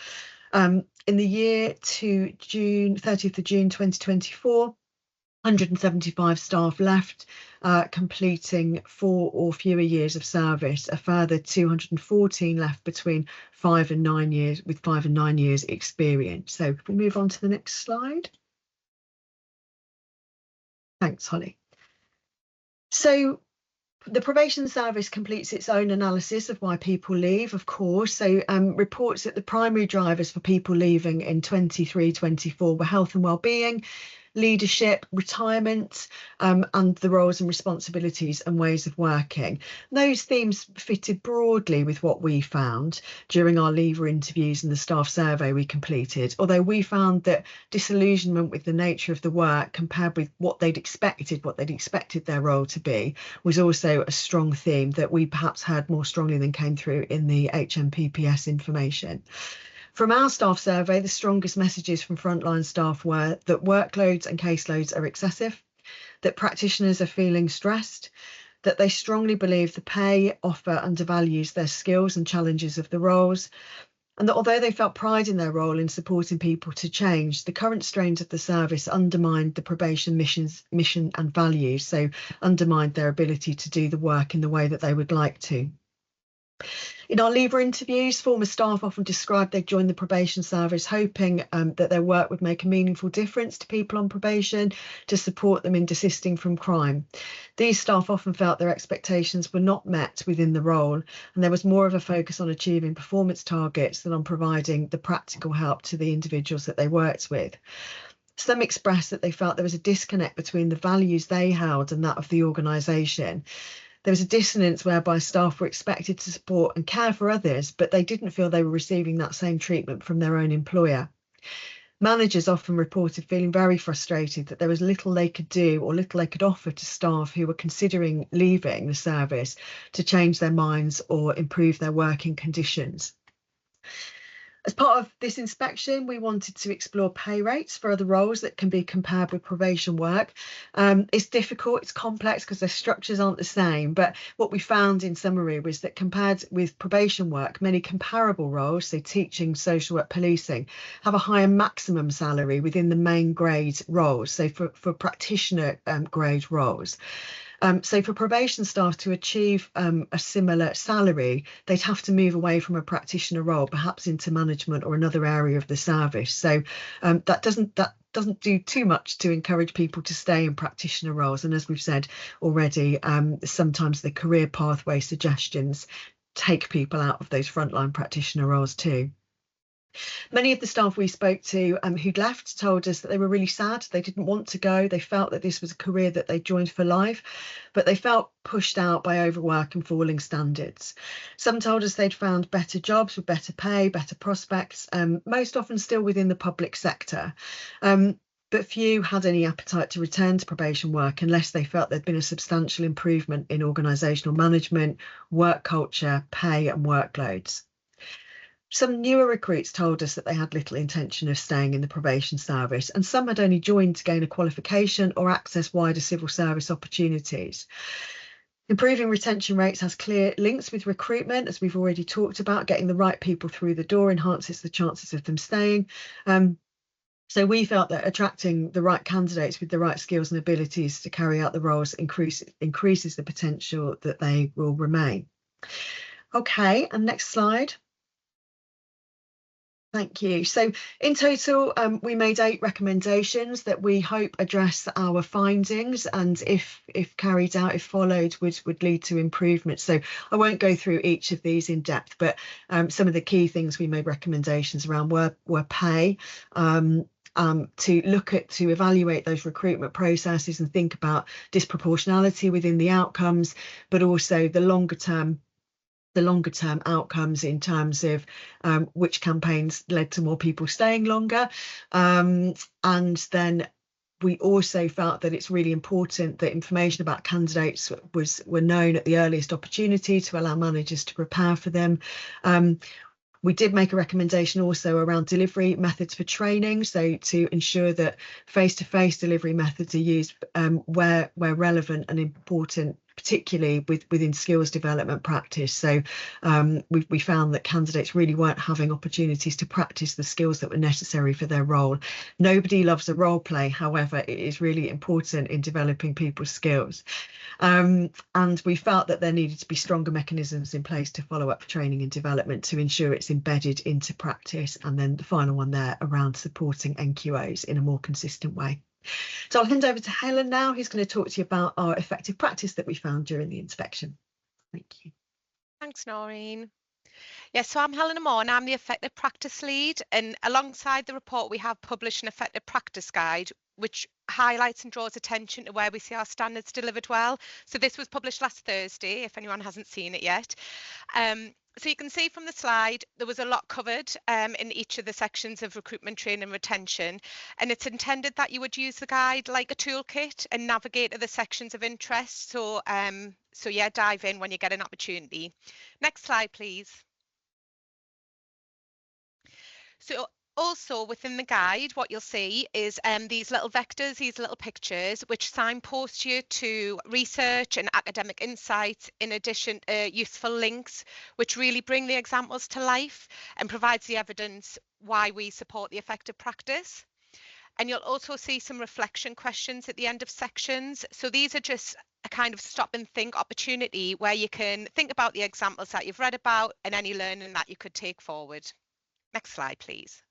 [SPEAKER 2] In the year to 30th of June 2024, 175 staff left, completing 4 or fewer years of service. A further 214 left between 5 and 9 years, with 5 and 9 years experience. So if we move on to the next slide. Thanks, Holly. So the probation service completes its own analysis of why people leave, of course. So reports that the primary drivers for people leaving in 23-24 were health and wellbeing, leadership, retirement, and the roles and responsibilities and ways of working. Those themes fitted broadly with what we found during our leaver interviews and the staff survey we completed, although we found that disillusionment with the nature of the work compared with what they'd expected their role to be, was also a strong theme that we perhaps heard more strongly than came through in the HMPPS information. From our staff survey, the strongest messages from frontline staff were that workloads and caseloads are excessive, that practitioners are feeling stressed, that they strongly believe the pay offer undervalues their skills and challenges of the roles, and that although they felt pride in their role in supporting people to change, the current strains of the service undermined the probation mission and values, so undermined their ability to do the work in the way that they would like to. In our leaver interviews, former staff often described they joined the probation service hoping that their work would make a meaningful difference to people on probation, to support them in desisting from crime. These staff often felt their expectations were not met within the role, and there was more of a focus on achieving performance targets than on providing the practical help to the individuals that they worked with. Some expressed that they felt there was a disconnect between the values they held and that of the organisation. There was a dissonance whereby staff were expected to support and care for others, but they didn't feel they were receiving that same treatment from their own employer. Managers often reported feeling very frustrated that there was little they could do or little they could offer to staff who were considering leaving the service to change their minds or improve their working conditions. As part of this inspection, we wanted to explore pay rates for other roles that can be compared with probation work. It's difficult, it's complex because their structures aren't the same, but what we found in summary was that compared with probation work, many comparable roles, so teaching, social work, policing, have a higher maximum salary within the main grade roles, so for practitioner grade roles. So for probation staff to achieve a similar salary, they'd have to move away from a practitioner role, perhaps into management or another area of the service. So that doesn't do too much to encourage people to stay in practitioner roles. And as we've said already, sometimes the career pathway suggestions take people out of those frontline practitioner roles too. Many of the staff we spoke to who'd left told us that they were really sad. They didn't want to go. They felt that this was a career that they joined for life, but they felt pushed out by overwork and falling standards. Some told us they'd found better jobs with better pay, better prospects, most often still within the public sector. But few had any appetite to return to probation work unless they felt there'd been a substantial improvement in organisational management, work culture, pay and workloads. Some newer recruits told us that they had little intention of staying in the probation service, and some had only joined to gain a qualification or access wider civil service opportunities. Improving retention rates has clear links with recruitment, as we've already talked about. Getting the right people through the door enhances the chances of them staying. So we felt that attracting the right candidates with the right skills and abilities to carry out the roles increases the potential that they will remain. Okay, and next slide. Thank you. So in total, we made 8 recommendations that we hope address our findings, and if carried out, if followed, would lead to improvement. So I won't go through each of these in depth, but some of the key things we made recommendations around were pay, to evaluate those recruitment processes and think about disproportionality within the outcomes, but also the longer term outcomes in terms of which campaigns led to more people staying longer. And then we also felt that it's really important that information about candidates were known at the earliest opportunity to allow managers to prepare for them. We did make a recommendation also around delivery methods for training, so to ensure that face-to-face delivery methods are used where relevant and important, particularly within skills development practice. So we found that candidates really weren't having opportunities to practice the skills that were necessary for their role. Nobody loves a role play, however, it is really important in developing people's skills. And we felt that there needed to be stronger mechanisms in place to follow up training and development to ensure it's embedded into practice. And then the final one there around supporting NQOs in a more consistent way. So I'll hand over to Helen now, who's going to talk to you about our effective practice that we found during the inspection. Thank you.
[SPEAKER 4] Thanks, Noreen. Yes, so I'm Helen Amon, I'm the Effective Practice Lead, and alongside the report we have published an Effective Practice Guide which highlights and draws attention to where we see our standards delivered well. So this was published last Thursday, if anyone hasn't seen it yet. So you can see from the slide, there was a lot covered in each of the sections of recruitment, training and retention. And it's intended that you would use the guide like a toolkit and navigate to the sections of interest. So, yeah, dive in when you get an opportunity. Next slide, please. So also within the guide, what you'll see is these little vectors, these little pictures, which signpost you to research and academic insights, in addition to useful links, which really bring the examples to life and provides the evidence why we support the effective practice. And you'll also see some reflection questions at the end of sections. So these are just a kind of stop and think opportunity where you can think about the examples that you've read about and any learning that you could take forward. Next slide, please.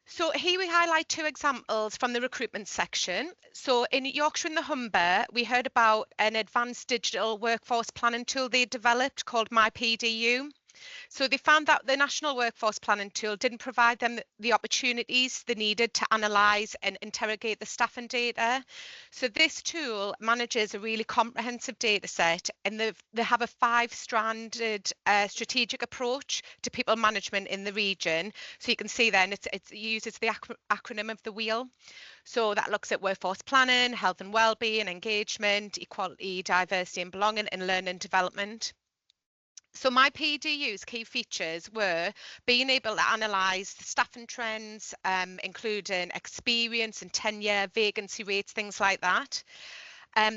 [SPEAKER 4] So here we highlight 2 examples from the recruitment section. So in Yorkshire and the Humber, we heard about an advanced digital workforce planning tool they developed called MyPDU. So they found that the National Workforce Planning tool didn't provide them the opportunities they needed to analyse and interrogate the staffing data. So this tool manages a really comprehensive data set, and they have a 5-stranded strategic approach to people management in the region. So you can see then it uses the acronym of the WHEEL. So that looks at workforce planning, health and wellbeing, engagement, equality, diversity and belonging, and learning and development. So MyPDU's key features were being able to analyse the staffing trends, including experience and tenure, vacancy rates, things like that.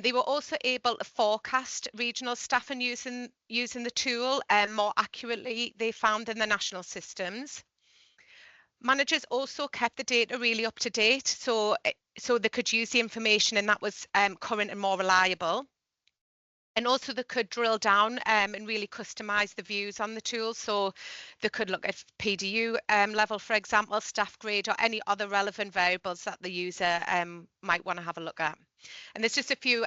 [SPEAKER 4] They were also able to forecast regional staffing using the tool more accurately, they found, in the national systems. Managers also kept the data really up to date, so they could use the information and that was current and more reliable. And also they could drill down and really customize the views on the tool. So they could look at PDU level, for example, staff grade, or any other relevant variables that the user might want to have a look at. And there's just a few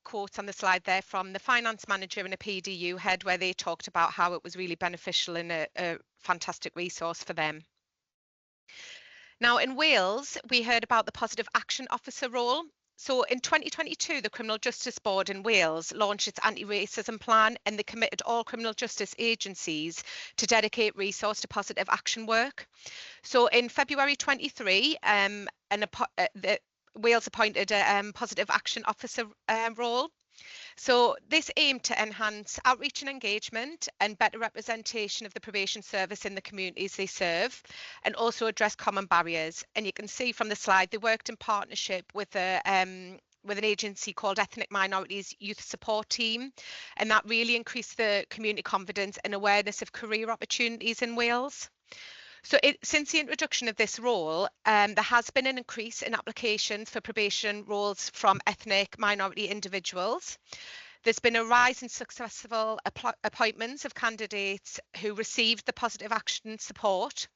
[SPEAKER 4] quotes on the slide there from the finance manager and a PDU head where they talked about how it was really beneficial and a fantastic resource for them. Now in Wales, we heard about the positive action officer role. So in 2022, the Criminal Justice Board in Wales launched its anti-racism plan, and they committed all criminal justice agencies to dedicate resource to positive action work. So in February 23, Wales appointed a positive action officer role. So this aimed to enhance outreach and engagement and better representation of the probation service in the communities they serve, and also address common barriers. And you can see from the slide, they worked in partnership with an agency called Ethnic Minorities Youth Support Team, and that really increased the community confidence and awareness of career opportunities in Wales. So since the introduction of this role, there has been an increase in applications for probation roles from ethnic minority individuals. There's been a rise in successful appointments of candidates who received the positive action support,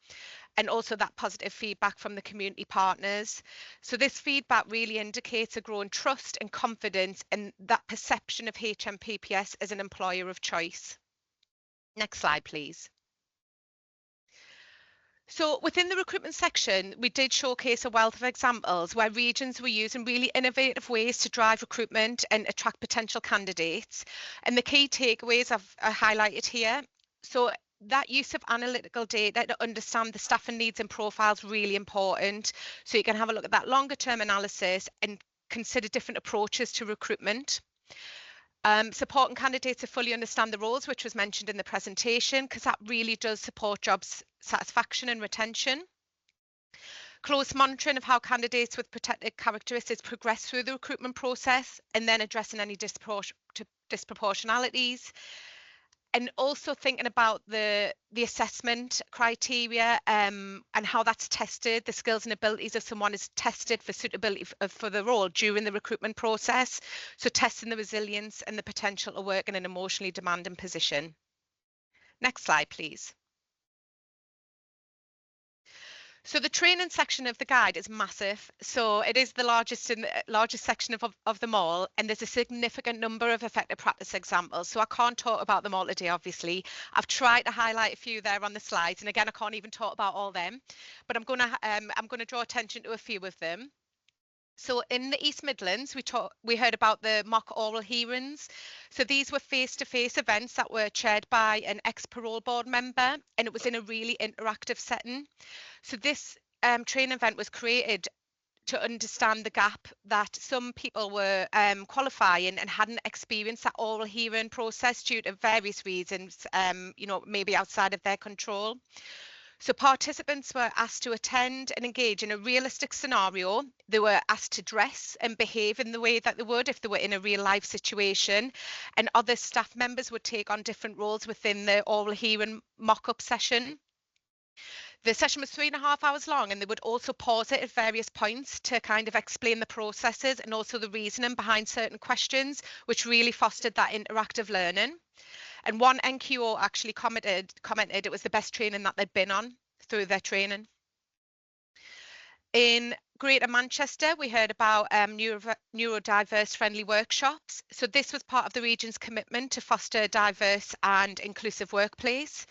[SPEAKER 4] and also that positive feedback from the community partners. So this feedback really indicates a growing trust and confidence in that perception of HMPPS as an employer of choice. Next slide, please. So within the recruitment section, we did showcase a wealth of examples where regions were using really innovative ways to drive recruitment and attract potential candidates. And the key takeaways I've highlighted here. So that use of analytical data to understand the staffing needs and profiles really important. So you can have a look at that longer term analysis and consider different approaches to recruitment. Supporting candidates to fully understand the roles, which was mentioned in the presentation, because that really does support job satisfaction and retention. Close monitoring of how candidates with protected characteristics progress through the recruitment process, and then addressing any disproportionalities. And also thinking about the assessment criteria and how that's tested, the skills and abilities of someone is tested for suitability for the role during the recruitment process. So testing the resilience and the potential to work in an emotionally demanding position. Next slide, please. So the training section of the guide is massive. So it is the largest section of them all, and there's a significant number of effective practice examples. So I can't talk about them all today, obviously. I've tried to highlight a few there on the slides, and again, I can't even talk about all them, but I'm going to draw attention to a few of them. So in the East Midlands, we heard about the mock oral hearings. So these were face-to-face events that were chaired by an ex-parole board member, and it was in a really interactive setting. So this training event was created to understand the gap that some people were qualifying and hadn't experienced that oral hearing process due to various reasons, maybe outside of their control. So participants were asked to attend and engage in a realistic scenario. They were asked to dress and behave in the way that they would if they were in a real life situation. And other staff members would take on different roles within the oral hearing mock-up session. The session was 3.5 hours long, and they would also pause it at various points to kind of explain the processes and also the reasoning behind certain questions, which really fostered that interactive learning. And one NQO actually commented it was the best training that they'd been on through their training. In Greater Manchester, we heard about neurodiverse friendly workshops. So this was part of the region's commitment to foster a diverse and inclusive workplace.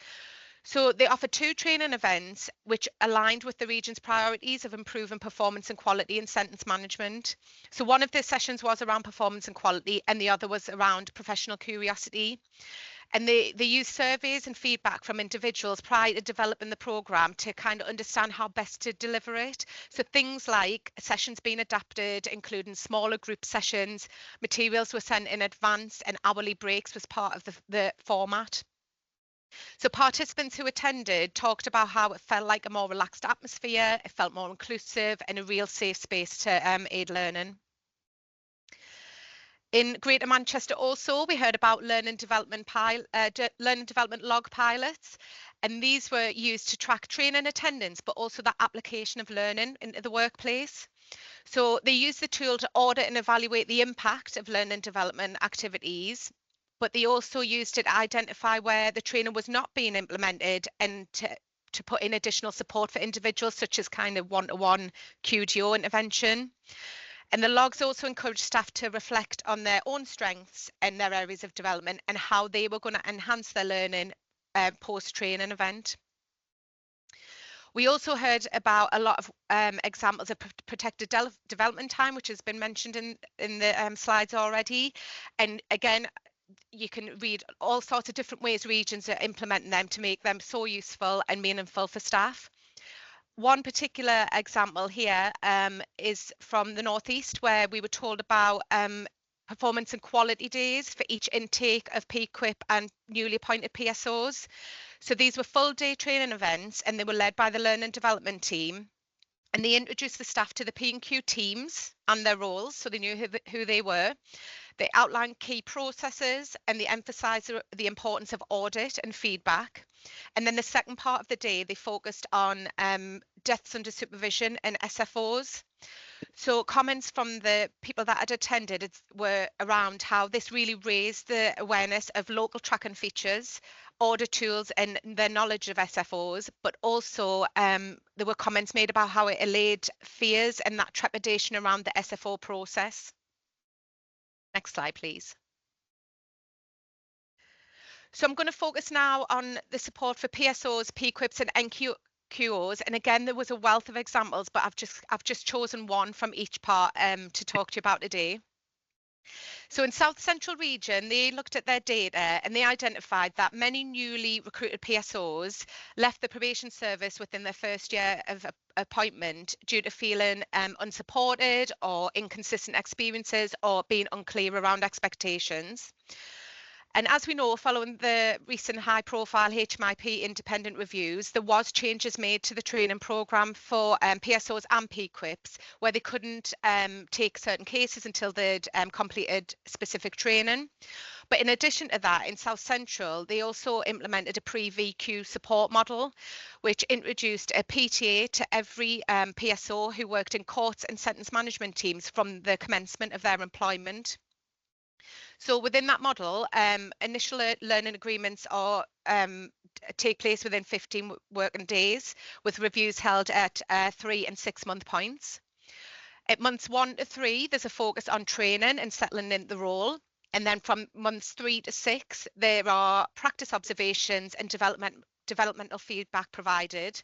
[SPEAKER 4] So they offered 2 training events which aligned with the region's priorities of improving performance and quality in sentence management. So one of the sessions was around performance and quality, and the other was around professional curiosity. And they used surveys and feedback from individuals prior to developing the programme to kind of understand how best to deliver it. So things like sessions being adapted, including smaller group sessions, materials were sent in advance, and hourly breaks was part of the format. So participants who attended talked about how it felt like a more relaxed atmosphere, it felt more inclusive, and a real safe space to aid learning. In Greater Manchester also, we heard about learning development log pilots, and these were used to track training attendance, but also that application of learning into the workplace. So they used the tool to audit and evaluate the impact of learning development activities, but they also used it to identify where the training was not being implemented and to put in additional support for individuals, such as kind of one-to-one QDO intervention. And the logs also encouraged staff to reflect on their own strengths and their areas of development and how they were going to enhance their learning post-training event. We also heard about a lot of examples of protected development time, which has been mentioned in the slides already. And again, you can read all sorts of different ways regions are implementing them to make them so useful and meaningful for staff. One particular example here is from the Northeast, where we were told about performance and quality days for each intake of PQIP and newly appointed PSOs. So these were full day training events, and they were led by the Learning Development team. And they introduced the staff to the P&Q teams and their roles, so they knew who they were. They outlined key processes, and they emphasised the importance of audit and feedback. And then the second part of the day, they focused on deaths under supervision and SFOs. So comments from the people that had attended were around how this really raised the awareness of local tracking features, audit tools and their knowledge of SFOs, but also there were comments made about how it allayed fears and that trepidation around the SFO process. Next slide, please. So I'm going to focus now on the support for PSOs, PQIPs and NQOs. And again, there was a wealth of examples, but I've just chosen one from each part to talk to you about today. So in South Central region, they looked at their data and they identified that many newly recruited PSOs left the probation service within their first year of appointment due to feeling unsupported or inconsistent experiences or being unclear around expectations. And as we know, following the recent high-profile HMIP independent reviews, there was changes made to the training programme for PSOs and PQIPs, where they couldn't take certain cases until they'd completed specific training. But in addition to that, in South Central, they also implemented a pre-VQ support model, which introduced a PTA to every PSO who worked in courts and sentence management teams from the commencement of their employment. So within that model, initial learning agreements are take place within 15 working days, with reviews held at 3 and 6 month points. At months 1 to 3, there's a focus on training and settling in the role. And then from months 3 to 6, there are practice observations and developmental feedback provided.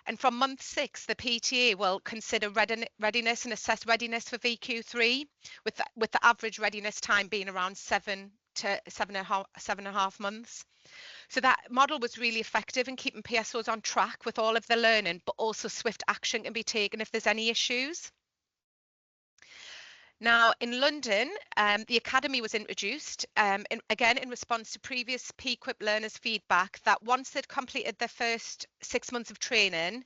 [SPEAKER 4] And from month 6, the PTA will consider readiness and assess readiness for VQ3, with the average readiness time being around 7 to 7.5 months. So that model was really effective in keeping PSOs on track with all of the learning, but also swift action can be taken if there's any issues. Now, in London, the Academy was introduced, again, in response to previous PQIP learners' feedback that once they'd completed their first 6 months of training,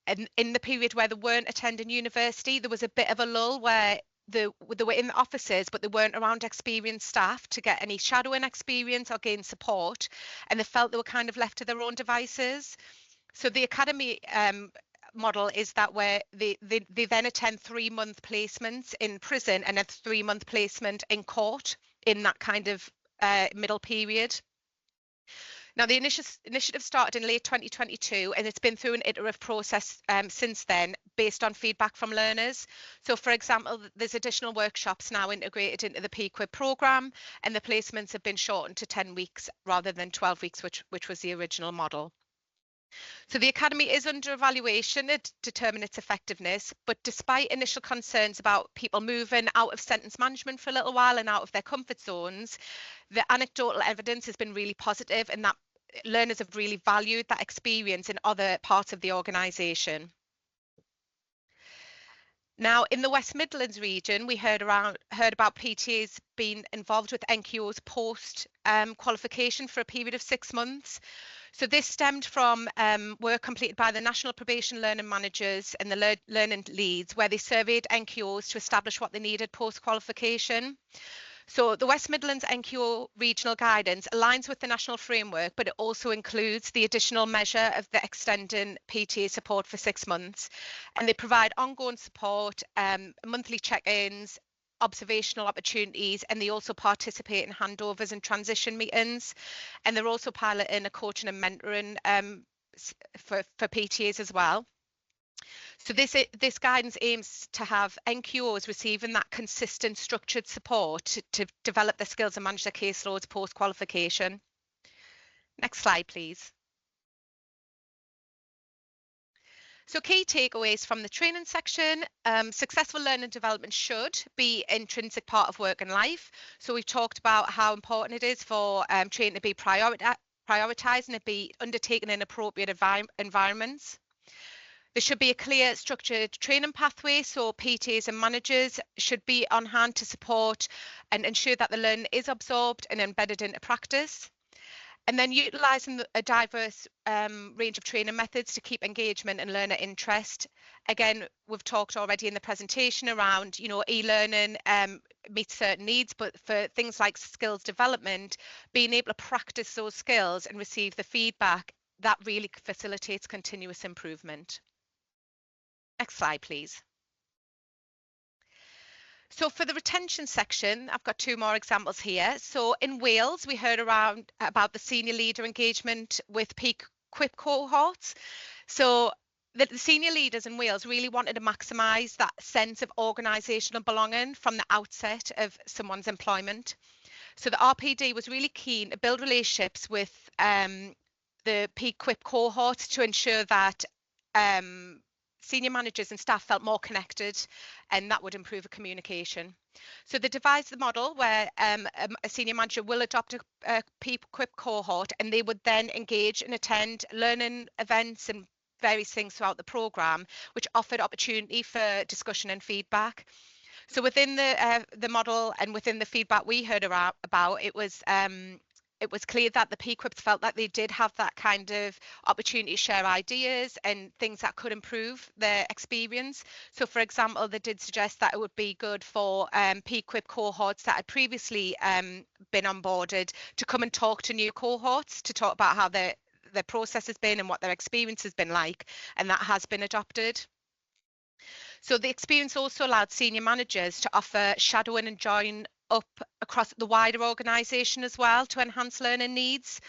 [SPEAKER 4] and in the period where they weren't attending university, there was a bit of a lull where they were in the offices, but they weren't around experienced staff to get any shadowing experience or gain support, and they felt they were kind of left to their own devices. So the Academy model is that where they then attend 3-month placements in prison and a 3-month placement in court in that kind of middle period. Now, the initiative started in late 2022, and it's been through an iterative process since then, based on feedback from learners. So, for example, there's additional workshops now integrated into the PQIP programme, and the placements have been shortened to 10 weeks rather than 12 weeks, which was the original model. So the Academy is under evaluation to determine its effectiveness, but despite initial concerns about people moving out of sentence management for a little while and out of their comfort zones, the anecdotal evidence has been really positive, and that learners have really valued that experience in other parts of the organisation. Now, in the West Midlands region, we heard about PTAs being involved with NQOs post qualification for a period of 6 months. So this stemmed from work completed by the National Probation Learning Managers and the Learning Leads, where they surveyed NQOs to establish what they needed post-qualification. So the West Midlands NQO regional guidance aligns with the national framework, but it also includes the additional measure of the extending PTA support for 6 months. And they provide ongoing support, monthly check-ins, observational opportunities, and they also participate in handovers and transition meetings. And they're also piloting a coaching and mentoring for PTAs as well. So this guidance aims to have NQOs receiving that consistent structured support to develop their skills and manage their caseloads post-qualification. Next slide, please. So key takeaways from the training section: successful learning development should be an intrinsic part of work and life. So we've talked about how important it is for training to be prioritised and to be undertaken in appropriate environments. There should be a clear structured training pathway, so PTAs and managers should be on hand to support and ensure that the learning is absorbed and embedded into practice. And then utilising a diverse range of training methods to keep engagement and learner interest. Again, we've talked already in the presentation around, e-learning meets certain needs, but for things like skills development, being able to practice those skills and receive the feedback, that really facilitates continuous improvement. Next slide, please. So for the retention section, I've got 2 more examples here. So in Wales, we heard around about the senior leader engagement with peak QUIP cohorts. So the senior leaders in Wales really wanted to maximise that sense of organisational belonging from the outset of someone's employment. So the RPD was really keen to build relationships with the peak QUIP cohort to ensure that senior managers and staff felt more connected, and that would improve the communication. So they devised the model where a senior manager will adopt a peak QUIP cohort, and they would then engage and attend learning events and various things throughout the programme, which offered opportunity for discussion and feedback. So within the model and within the feedback we heard about, it was clear that the PQuips felt that they did have that kind of opportunity to share ideas and things that could improve their experience. So for example, they did suggest that it would be good for PQuip cohorts that had previously been onboarded to come and talk to new cohorts to talk about how their process has been and what their experience has been like, and that has been adopted. So the experience also allowed senior managers to offer shadowing and join up across the wider organisation as well to enhance learning needs.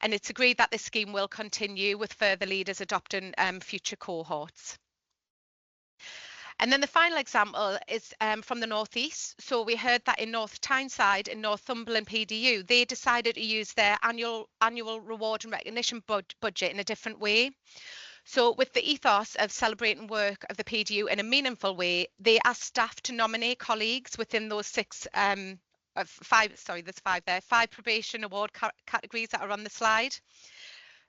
[SPEAKER 4] And it's agreed that this scheme will continue with further leaders adopting future cohorts. And then the final example is from the North East. So we heard that in North Tyneside and Northumberland PDU, they decided to use their annual reward and recognition budget in a different way. So with the ethos of celebrating work of the PDU in a meaningful way, they asked staff to nominate colleagues within those five probation award categories that are on the slide.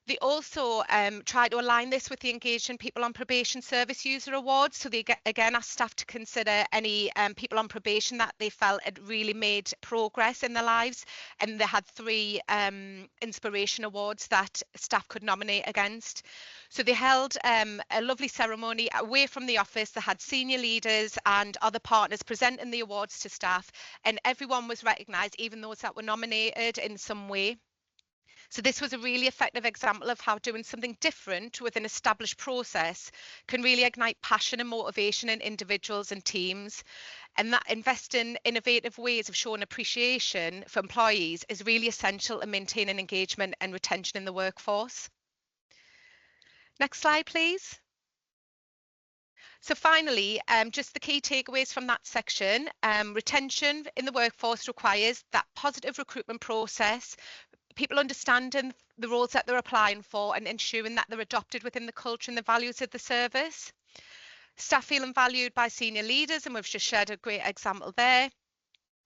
[SPEAKER 4] They also tried to align this with the Engaging People on Probation Service User Awards. So they again asked staff to consider any people on probation that they felt had really made progress in their lives. And they had 3 inspiration awards that staff could nominate against. So they held a lovely ceremony away from the office. They had senior leaders and other partners presenting the awards to staff, and everyone was recognised, even those that were nominated in some way. So this was a really effective example of how doing something different with an established process can really ignite passion and motivation in individuals and teams. And that invest in innovative ways of showing appreciation for employees is really essential in maintaining engagement and retention in the workforce. Next slide, please. So finally, just the key takeaways from that section. Retention in the workforce requires that positive recruitment process, people understanding the roles that they're applying for and ensuring that they're adopted within the culture and the values of the service. Staff feeling valued by senior leaders, and we've just shared a great example there,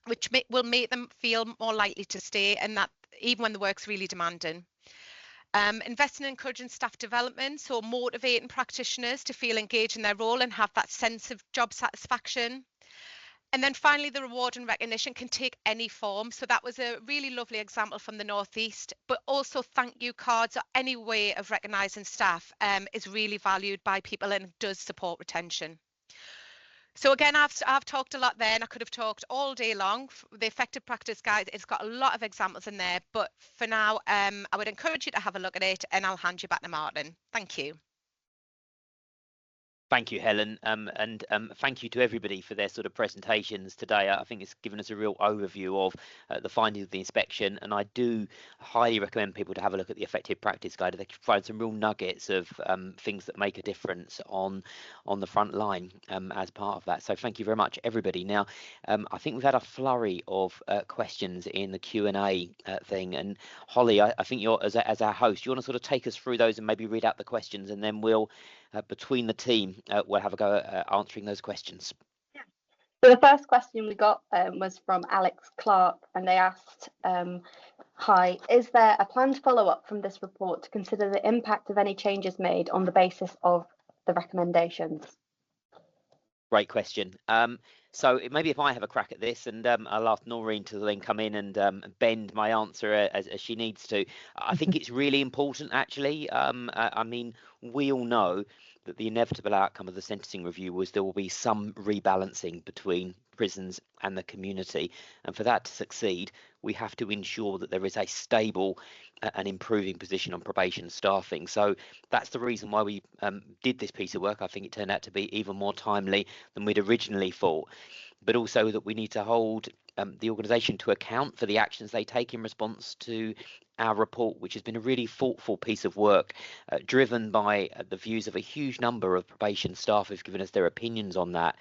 [SPEAKER 4] which will make them feel more likely to stay, and that even when the work's really demanding. Investing in encouraging staff development, so motivating practitioners to feel engaged in their role and have that sense of job satisfaction. And then finally, the reward and recognition can take any form. So that was a really lovely example from the North East, but also thank you cards or any way of recognising staff is really valued by people and does support retention. So again, I've talked a lot there, and I could have talked all day long. The Effective Practice Guide, it's got a lot of examples in there, but for now, I would encourage you to have a look at it, and I'll hand you back to Martin. Thank you.
[SPEAKER 1] Thank you, Helen, and thank you to everybody for their sort of presentations today. I think it's given us a real overview of the findings of the inspection, and I do highly recommend people to have a look at the Effective Practice Guide. They provide some real nuggets of things that make a difference on the front line as part of that. So thank you very much, everybody. Now, I think we've had a flurry of questions in the Q&A thing, and Holly, I think you're as our host, you want to sort of take us through those and maybe read out the questions, and then we'll between the team, we'll have a go at answering those questions.
[SPEAKER 5] Yeah. So the first question we got was from Alex Clark, and they asked, hi, is there a planned follow-up from this report to consider the impact of any changes made on the basis of the recommendations?
[SPEAKER 1] Great question. So maybe if I have a crack at this, and I'll ask Noreen to then come in and bend my answer as she needs to. I think it's really important, actually. I mean, we all know that the inevitable outcome of the sentencing review was there will be some rebalancing between prisons and the community, and for that to succeed we have to ensure that there is a stable and improving position on probation staffing. So that's the reason why we did this piece of work. I think it turned out to be even more timely than we'd originally thought, but also that we need to hold the organisation to account for the actions they take in response to our report, which has been a really thoughtful piece of work, driven by the views of a huge number of probation staff who've given us their opinions on that.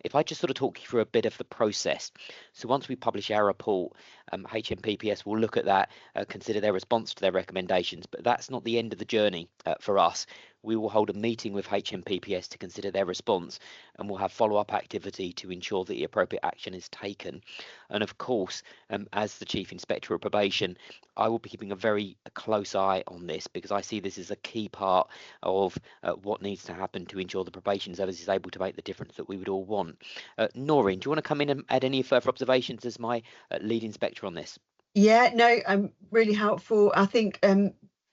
[SPEAKER 1] If I just sort of talk you through a bit of the process. So once we publish our report, HMPPS will look at that, consider their response to their recommendations, but that's not the end of the journey for us. We will hold a meeting with HMPPS to consider their response, and we'll have follow-up activity to ensure that the appropriate action is taken. And of course, as the Chief Inspector of Probation, I will be keeping a very close eye on this, because I see this as a key part of what needs to happen to ensure the probation service is able to make the difference that we would all want. Noreen, do you want to come in and add any further observations as my lead inspector on this?
[SPEAKER 2] Yeah, no, really helpful. I think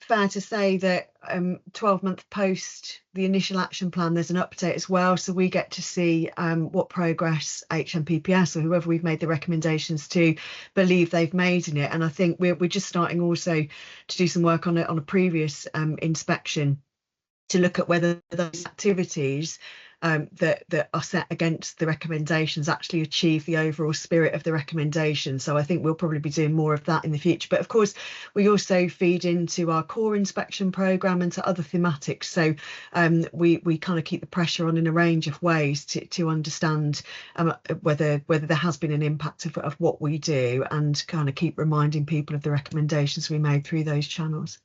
[SPEAKER 2] fair to say that 12-month post the initial action plan, there's an update as well, so we get to see what progress HMPPS or whoever we've made the recommendations to believe they've made in it. And I think we're just starting also to do some work on a previous inspection to look at whether those activities that are set against the recommendations actually achieve the overall spirit of the recommendation. So I think we'll probably be doing more of that in the future. But of course, we also feed into our core inspection programme and to other thematics. So we kind of keep the pressure on in a range of ways to understand whether there has been an impact of what we do, and kind of keep reminding people of the recommendations we made through those channels.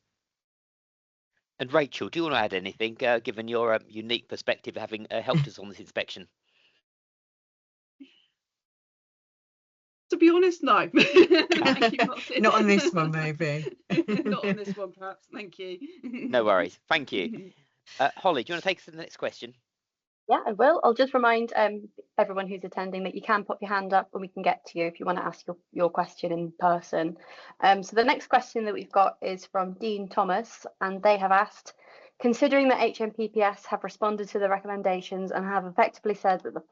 [SPEAKER 1] And Rachel, do you want to add anything, given your unique perspective, having helped us on this inspection?
[SPEAKER 3] To be honest, no. Thank you, Martin.
[SPEAKER 2] Not on this one, maybe.
[SPEAKER 3] Not on this one, perhaps. Thank you.
[SPEAKER 1] No worries. Thank you. Holly, do you want to take us to the next question?
[SPEAKER 5] Yeah, I will. I'll just remind everyone who's attending that you can pop your hand up and we can get to you if you want to ask your question in person. So the next question that we've got is from Dean Thomas, and they have asked, considering that HMPPS have responded to the recommendations and have effectively said that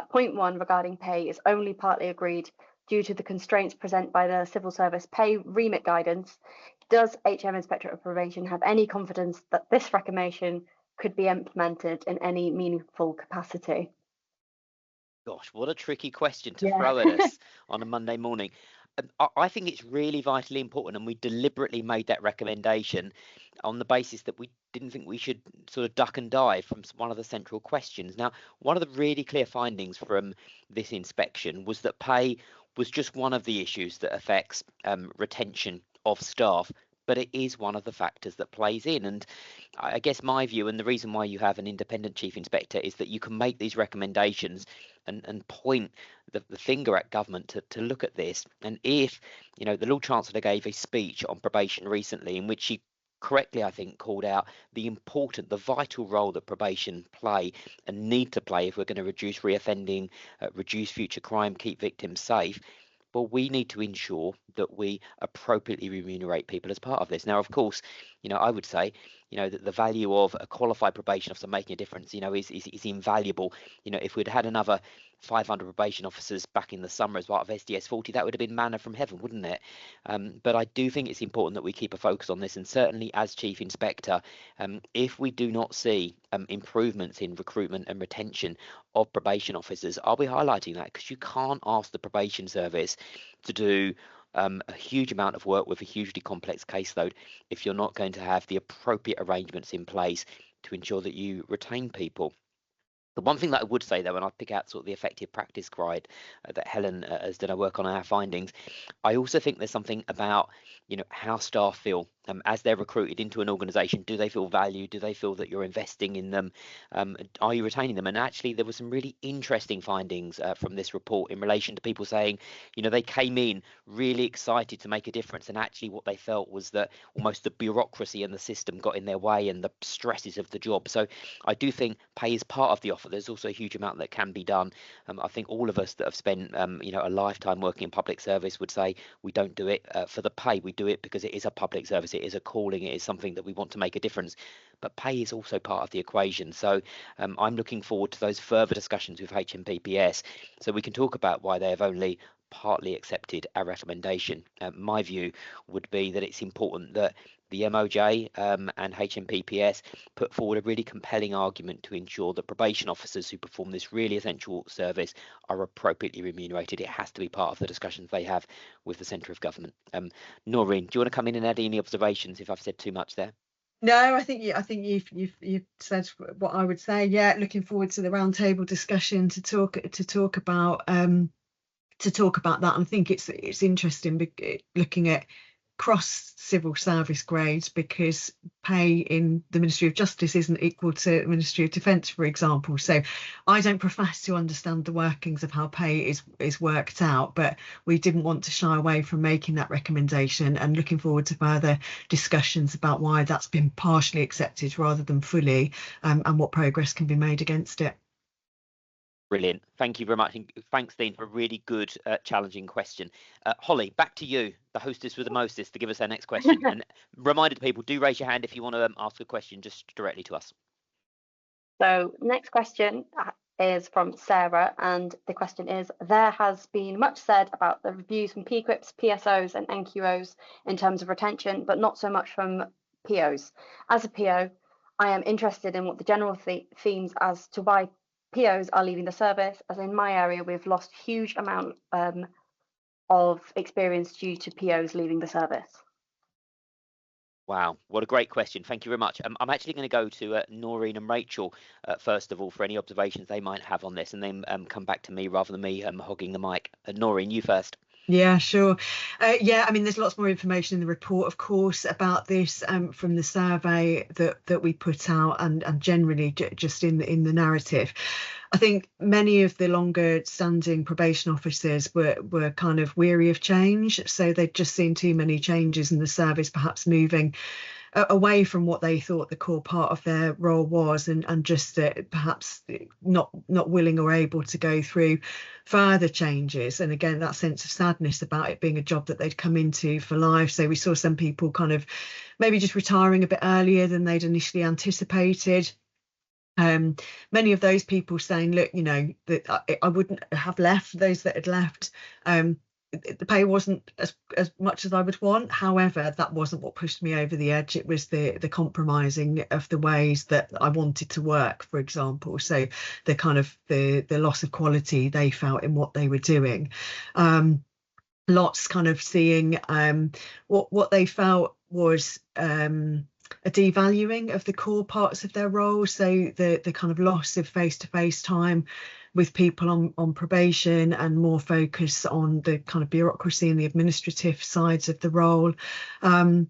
[SPEAKER 5] point one regarding pay is only partly agreed due to the constraints present by the civil service pay remit guidance, does HM Inspector of Probation have any confidence that this recommendation could be implemented in any meaningful capacity?
[SPEAKER 1] Gosh, what a tricky question to throw at us on a Monday morning. I think it's really vitally important, and we deliberately made that recommendation on the basis that we didn't think we should sort of duck and dive from one of the central questions. Now, one of the really clear findings from this inspection was that pay was just one of the issues that affects retention of staff, but it is one of the factors that plays in. And I guess my view, and the reason why you have an independent chief inspector, is that you can make these recommendations and point the finger at government to look at this. And if, you know, the Lord Chancellor gave a speech on probation recently in which he correctly, I think, called out the vital role that probation play and need to play if we're going to reduce reoffending, reduce future crime, keep victims safe. Well, we need to ensure that we appropriately remunerate people as part of this. Now, of course, you know, I would say, you know, that the value of a qualified probation officer making a difference, you know, is invaluable. You know, if we'd had another 500 probation officers back in the summer as part of SDS 40, that would have been manna from heaven, wouldn't it? But I do think it's important that we keep a focus on this, and certainly as Chief Inspector, if we do not see improvements in recruitment and retention of probation officers, I'll be highlighting that, because you can't ask the probation service to do a huge amount of work with a hugely complex caseload if you're not going to have the appropriate arrangements in place to ensure that you retain people. The one thing that I would say, though, and I'll pick out sort of the effective practice guide that Helen has done her work on our findings, I also think there's something about, you know, how staff feel as they're recruited into an organisation. Do they feel valued? Do they feel that you're investing in them? Are you retaining them? And actually, there were some really interesting findings from this report in relation to people saying, you know, they came in really excited to make a difference, and actually what they felt was that almost the bureaucracy and the system got in their way and the stresses of the job. So I do think pay is part of the but there's also a huge amount that can be done. I think all of us that have spent a lifetime working in public service would say we don't do it for the pay. We do it because it is a public service, it is a calling, it is something that we want to make a difference. But pay is also part of the equation. So I'm looking forward to those further discussions with HMPPS so we can talk about why they have only partly accepted our recommendation. My view would be that it's important that the MOJ and HMPPS put forward a really compelling argument to ensure that probation officers who perform this really essential service are appropriately remunerated. It has to be part of the discussions they have with the centre of government. Noreen, do you want to come in and add any observations if I've said too much there?
[SPEAKER 2] No, I think you've said what I would say. Yeah, looking forward to the roundtable discussion to talk about that. And I think it's interesting looking at cross civil service grades, because pay in the Ministry of Justice isn't equal to the Ministry of Defence, for example. So I don't profess to understand the workings of how pay is worked out, but we didn't want to shy away from making that recommendation, and looking forward to further discussions about why that's been partially accepted rather than fully, and what progress can be made against it.
[SPEAKER 1] Brilliant. Thank you very much. And thanks, Dean, for a really good, challenging question. Holly, back to you, the hostess with the mostest, to give us our next question. And reminder to people, do raise your hand if you want to ask a question just directly to us.
[SPEAKER 5] So next question is from Sarah, and the question is: there has been much said about the reviews from PQIPs, PSOs and NQOs in terms of retention, but not so much from POs. As a PO, I am interested in what the general themes as to why POs are leaving the service, as in my area we've lost huge amount of experience due to POs leaving the service.
[SPEAKER 1] Wow, what a great question. Thank you very much. I'm actually going to go to Noreen and Rachel first of all for any observations they might have on this, and then come back to me rather than me hogging the mic. Noreen, you first.
[SPEAKER 2] Yeah, sure. Yeah, I mean, there's lots more information in the report, of course, about this from the survey that we put out, and generally just in the narrative. I think many of the longer standing probation officers were kind of weary of change, so they'd just seen too many changes in the service, perhaps moving away from what they thought the core part of their role was, and just perhaps not willing or able to go through further changes. And again, that sense of sadness about it being a job that they'd come into for life. So we saw some people kind of maybe just retiring a bit earlier than they'd initially anticipated. Many of those people saying, look, you know, that I wouldn't have left, those that had left. The pay wasn't as much as I would want. However, that wasn't what pushed me over the edge. It was the compromising of the ways that I wanted to work, for example. So the kind of the loss of quality they felt in what they were doing. Lots kind of seeing what they felt was a devaluing of the core parts of their role. So the kind of loss of face-to-face time with people on probation, and more focus on the kind of bureaucracy and the administrative sides of the role, and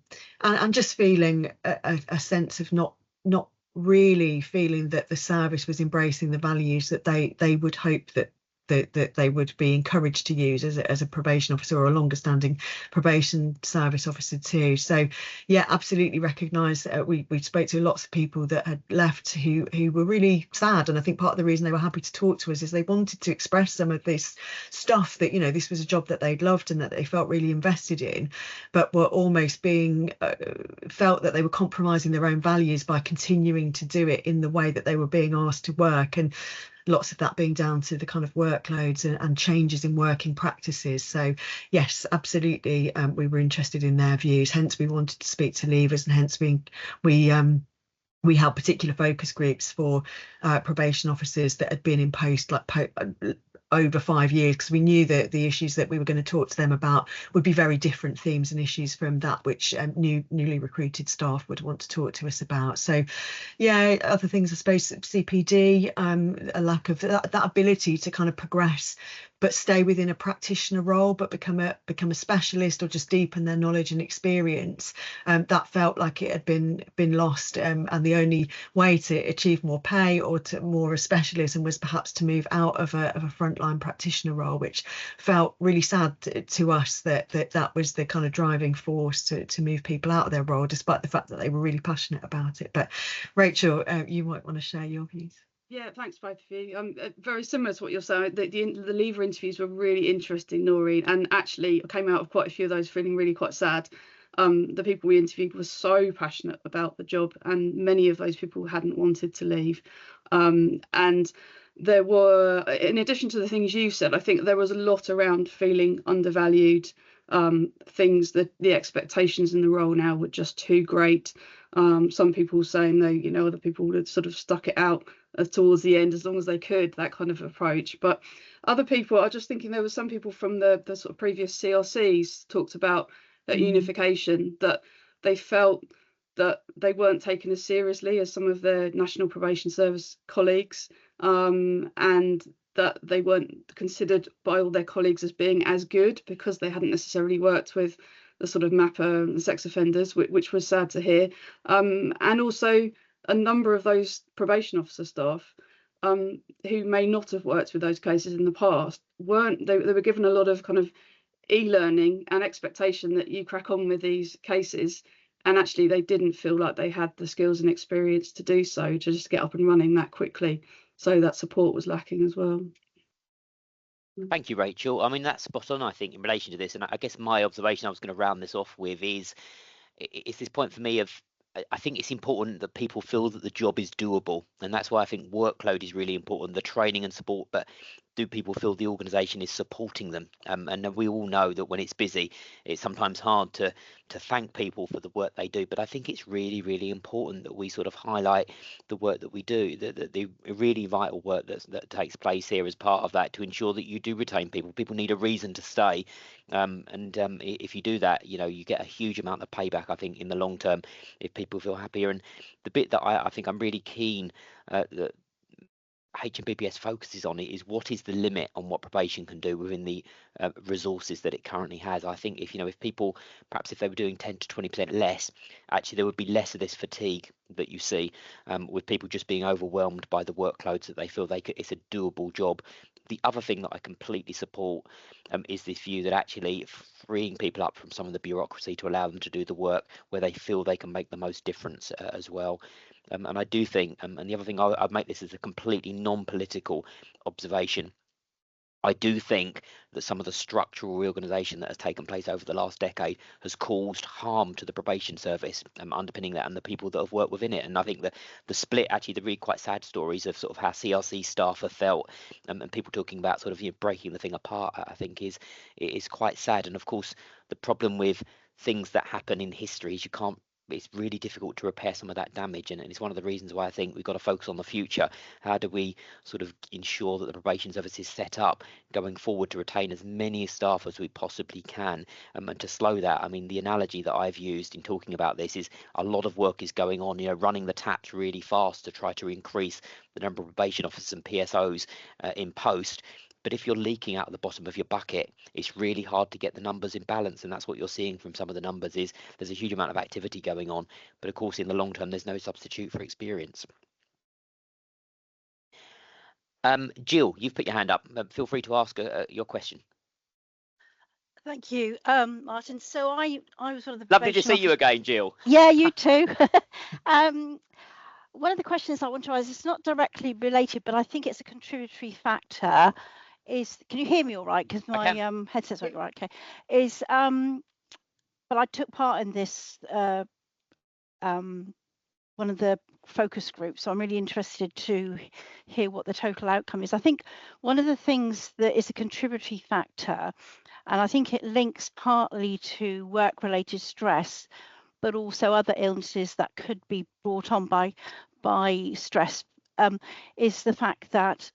[SPEAKER 2] just feeling a sense of not really feeling that the service was embracing the values that they would hope that they would be encouraged to use as a probation officer, or a longer standing probation service officer too. So yeah, absolutely recognise we spoke to lots of people that had left who were really sad, and I think part of the reason they were happy to talk to us is they wanted to express some of this stuff, that, you know, this was a job that they'd loved and that they felt really invested in, but were almost being felt that they were compromising their own values by continuing to do it in the way that they were being asked to work. And lots of that being down to the kind of workloads and changes in working practices. So yes, absolutely, we were interested in their views, hence we wanted to speak to leavers, and hence we held particular focus groups for probation officers that had been in post over 5 years, because we knew that the issues that we were going to talk to them about would be very different themes and issues from that which newly recruited staff would want to talk to us about. So yeah, other things, I suppose, CPD, a lack of that ability to kind of progress but stay within a practitioner role, but become a specialist, or just deepen their knowledge and experience. That felt like it had been lost, and the only way to achieve more pay or to more specialism was perhaps to move out of a frontline practitioner role, which felt really sad to us that was the kind of driving force to move people out of their role, despite the fact that they were really passionate about it. But Rachel, you might want to share your views.
[SPEAKER 3] Yeah, thanks both of you. Very similar to what you're saying. The leaver interviews were really interesting, Noreen, and actually I came out of quite a few of those feeling really quite sad. The people we interviewed were so passionate about the job, and many of those people hadn't wanted to leave. And there were, in addition to the things you said, I think there was a lot around feeling undervalued, things that the expectations in the role now were just too great. Some people saying they, you know, other people would have sort of stuck it out towards the end as long as they could, that kind of approach. But other people, I just thinking there were some people from the sort of previous CRCs talked about that unification, that they felt that they weren't taken as seriously as some of their National Probation Service colleagues, and that they weren't considered by all their colleagues as being as good because they hadn't necessarily worked with the sort of MAPA and sex offenders, which was sad to hear. And also a number of those probation officer staff who may not have worked with those cases in the past they were given a lot of kind of e-learning and expectation that you crack on with these cases, and actually they didn't feel like they had the skills and experience to do so, to just get up and running that quickly. So that support was lacking as well.
[SPEAKER 1] Thank you, Rachel. I mean, that's spot on, I think, in relation to this. And I guess my observation I was going to round this off with is this point for me of, I think it's important that people feel that the job is doable. And that's why I think workload is really important, the training and support, but do people feel the organisation is supporting them? And we all know that when it's busy, it's sometimes hard to thank people for the work they do. But I think it's really, really important that we sort of highlight the work that we do, the really vital work that takes place here as part of that, to ensure that you do retain people. People need a reason to stay. If you do that, you know, you get a huge amount of payback, I think, in the long term, if people feel happier. And the bit that I think I'm really keen that HMPPS focuses on it is what is the limit on what probation can do within the resources that it currently has. I think if people, perhaps if they were doing 10 to 20% less, actually there would be less of this fatigue that you see with people just being overwhelmed by the workloads that they feel it's a doable job. The other thing that I completely support is this view that actually freeing people up from some of the bureaucracy to allow them to do the work where they feel they can make the most difference as well. And I do think, and the other thing, I'd make this as a completely non-political observation, I do think that some of the structural reorganisation that has taken place over the last decade has caused harm to the probation service, underpinning that, and the people that have worked within it. And I think that the split, actually, the really quite sad stories of sort of how CRC staff have felt, and people talking about sort of breaking the thing apart, I think is quite sad. And of course, the problem with things that happen in history is it's really difficult to repair some of that damage, and it's one of the reasons why I think we've got to focus on the future. How do we sort of ensure that the probation service is set up going forward to retain as many staff as we possibly can, and to slow that? I mean, the analogy that I've used in talking about this is a lot of work is going on, running the taps really fast to try to increase the number of probation officers and PSOs in post. But if you're leaking out of the bottom of your bucket, it's really hard to get the numbers in balance. And that's what you're seeing from some of the numbers, is there's a huge amount of activity going on. But of course, in the long term, there's no substitute for experience. Jill, you've put your hand up. Feel free to ask your question.
[SPEAKER 6] Thank you, Martin. So I was one of the
[SPEAKER 1] lovely to see you again, Jill.
[SPEAKER 6] Yeah, you too. One of the questions I want to ask, it's not directly related, but I think it's a contributory factor. Can you hear me all right? Because my headset's not right. Okay. But I took part in this one of the focus groups, so I'm really interested to hear what the total outcome is. I think one of the things that is a contributory factor, and I think it links partly to work-related stress, but also other illnesses that could be brought on by stress, is the fact that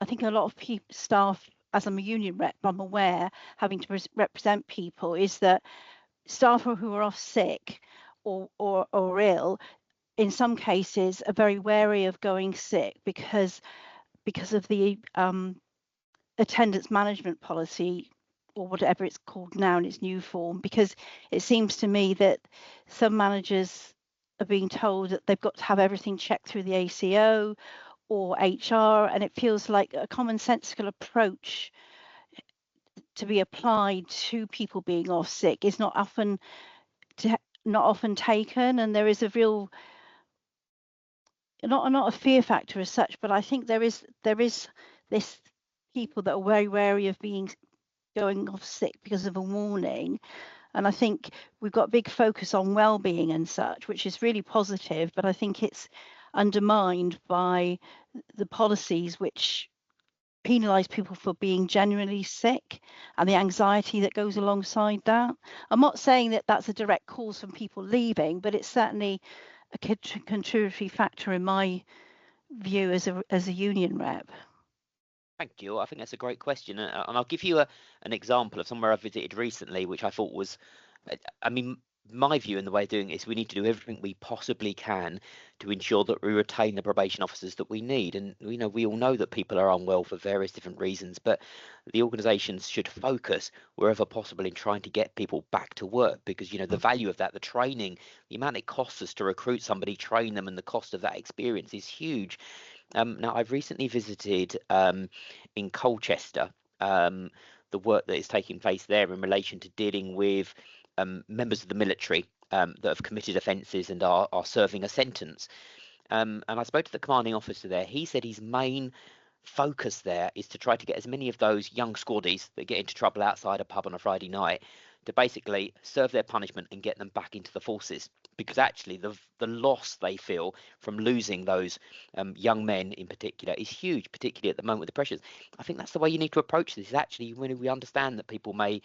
[SPEAKER 6] I think a lot of staff, as I'm a union rep, I'm aware, having to represent people, is that staff who are off sick or ill, in some cases, are very wary of going sick because of the attendance management policy, or whatever it's called now in its new form, because it seems to me that some managers are being told that they've got to have everything checked through the ACO or HR, and it feels like a commonsensical approach to be applied to people being off sick is not often taken, and there is a real not a fear factor as such, but I think there is this people that are very wary of going off sick because of a warning. And I think we've got a big focus on well-being and such, which is really positive, but I think it's undermined by the policies which penalise people for being genuinely sick and the anxiety that goes alongside that. I'm not saying that that's a direct cause from people leaving, but it's certainly a contributory factor in my view as a union rep.
[SPEAKER 1] Thank you. I think that's a great question, and I'll give you an example of somewhere I visited recently, which I thought was, I mean, my view in the way of doing it is we need to do everything we possibly can to ensure that we retain the probation officers that we need. And we all know that people are unwell for various different reasons, but the organisations should focus wherever possible in trying to get people back to work, because the value of that, the training, the amount it costs us to recruit somebody, train them, and the cost of that experience is huge. Now, I've recently visited in Colchester, the work that is taking place there in relation to dealing with members of the military that have committed offences and are serving a sentence. And I spoke to the commanding officer there. He said his main focus there is to try to get as many of those young squaddies that get into trouble outside a pub on a Friday night to basically serve their punishment and get them back into the forces, because actually the loss they feel from losing those young men in particular is huge, particularly at the moment with the pressures. I think that's the way you need to approach this, is actually when we understand that people may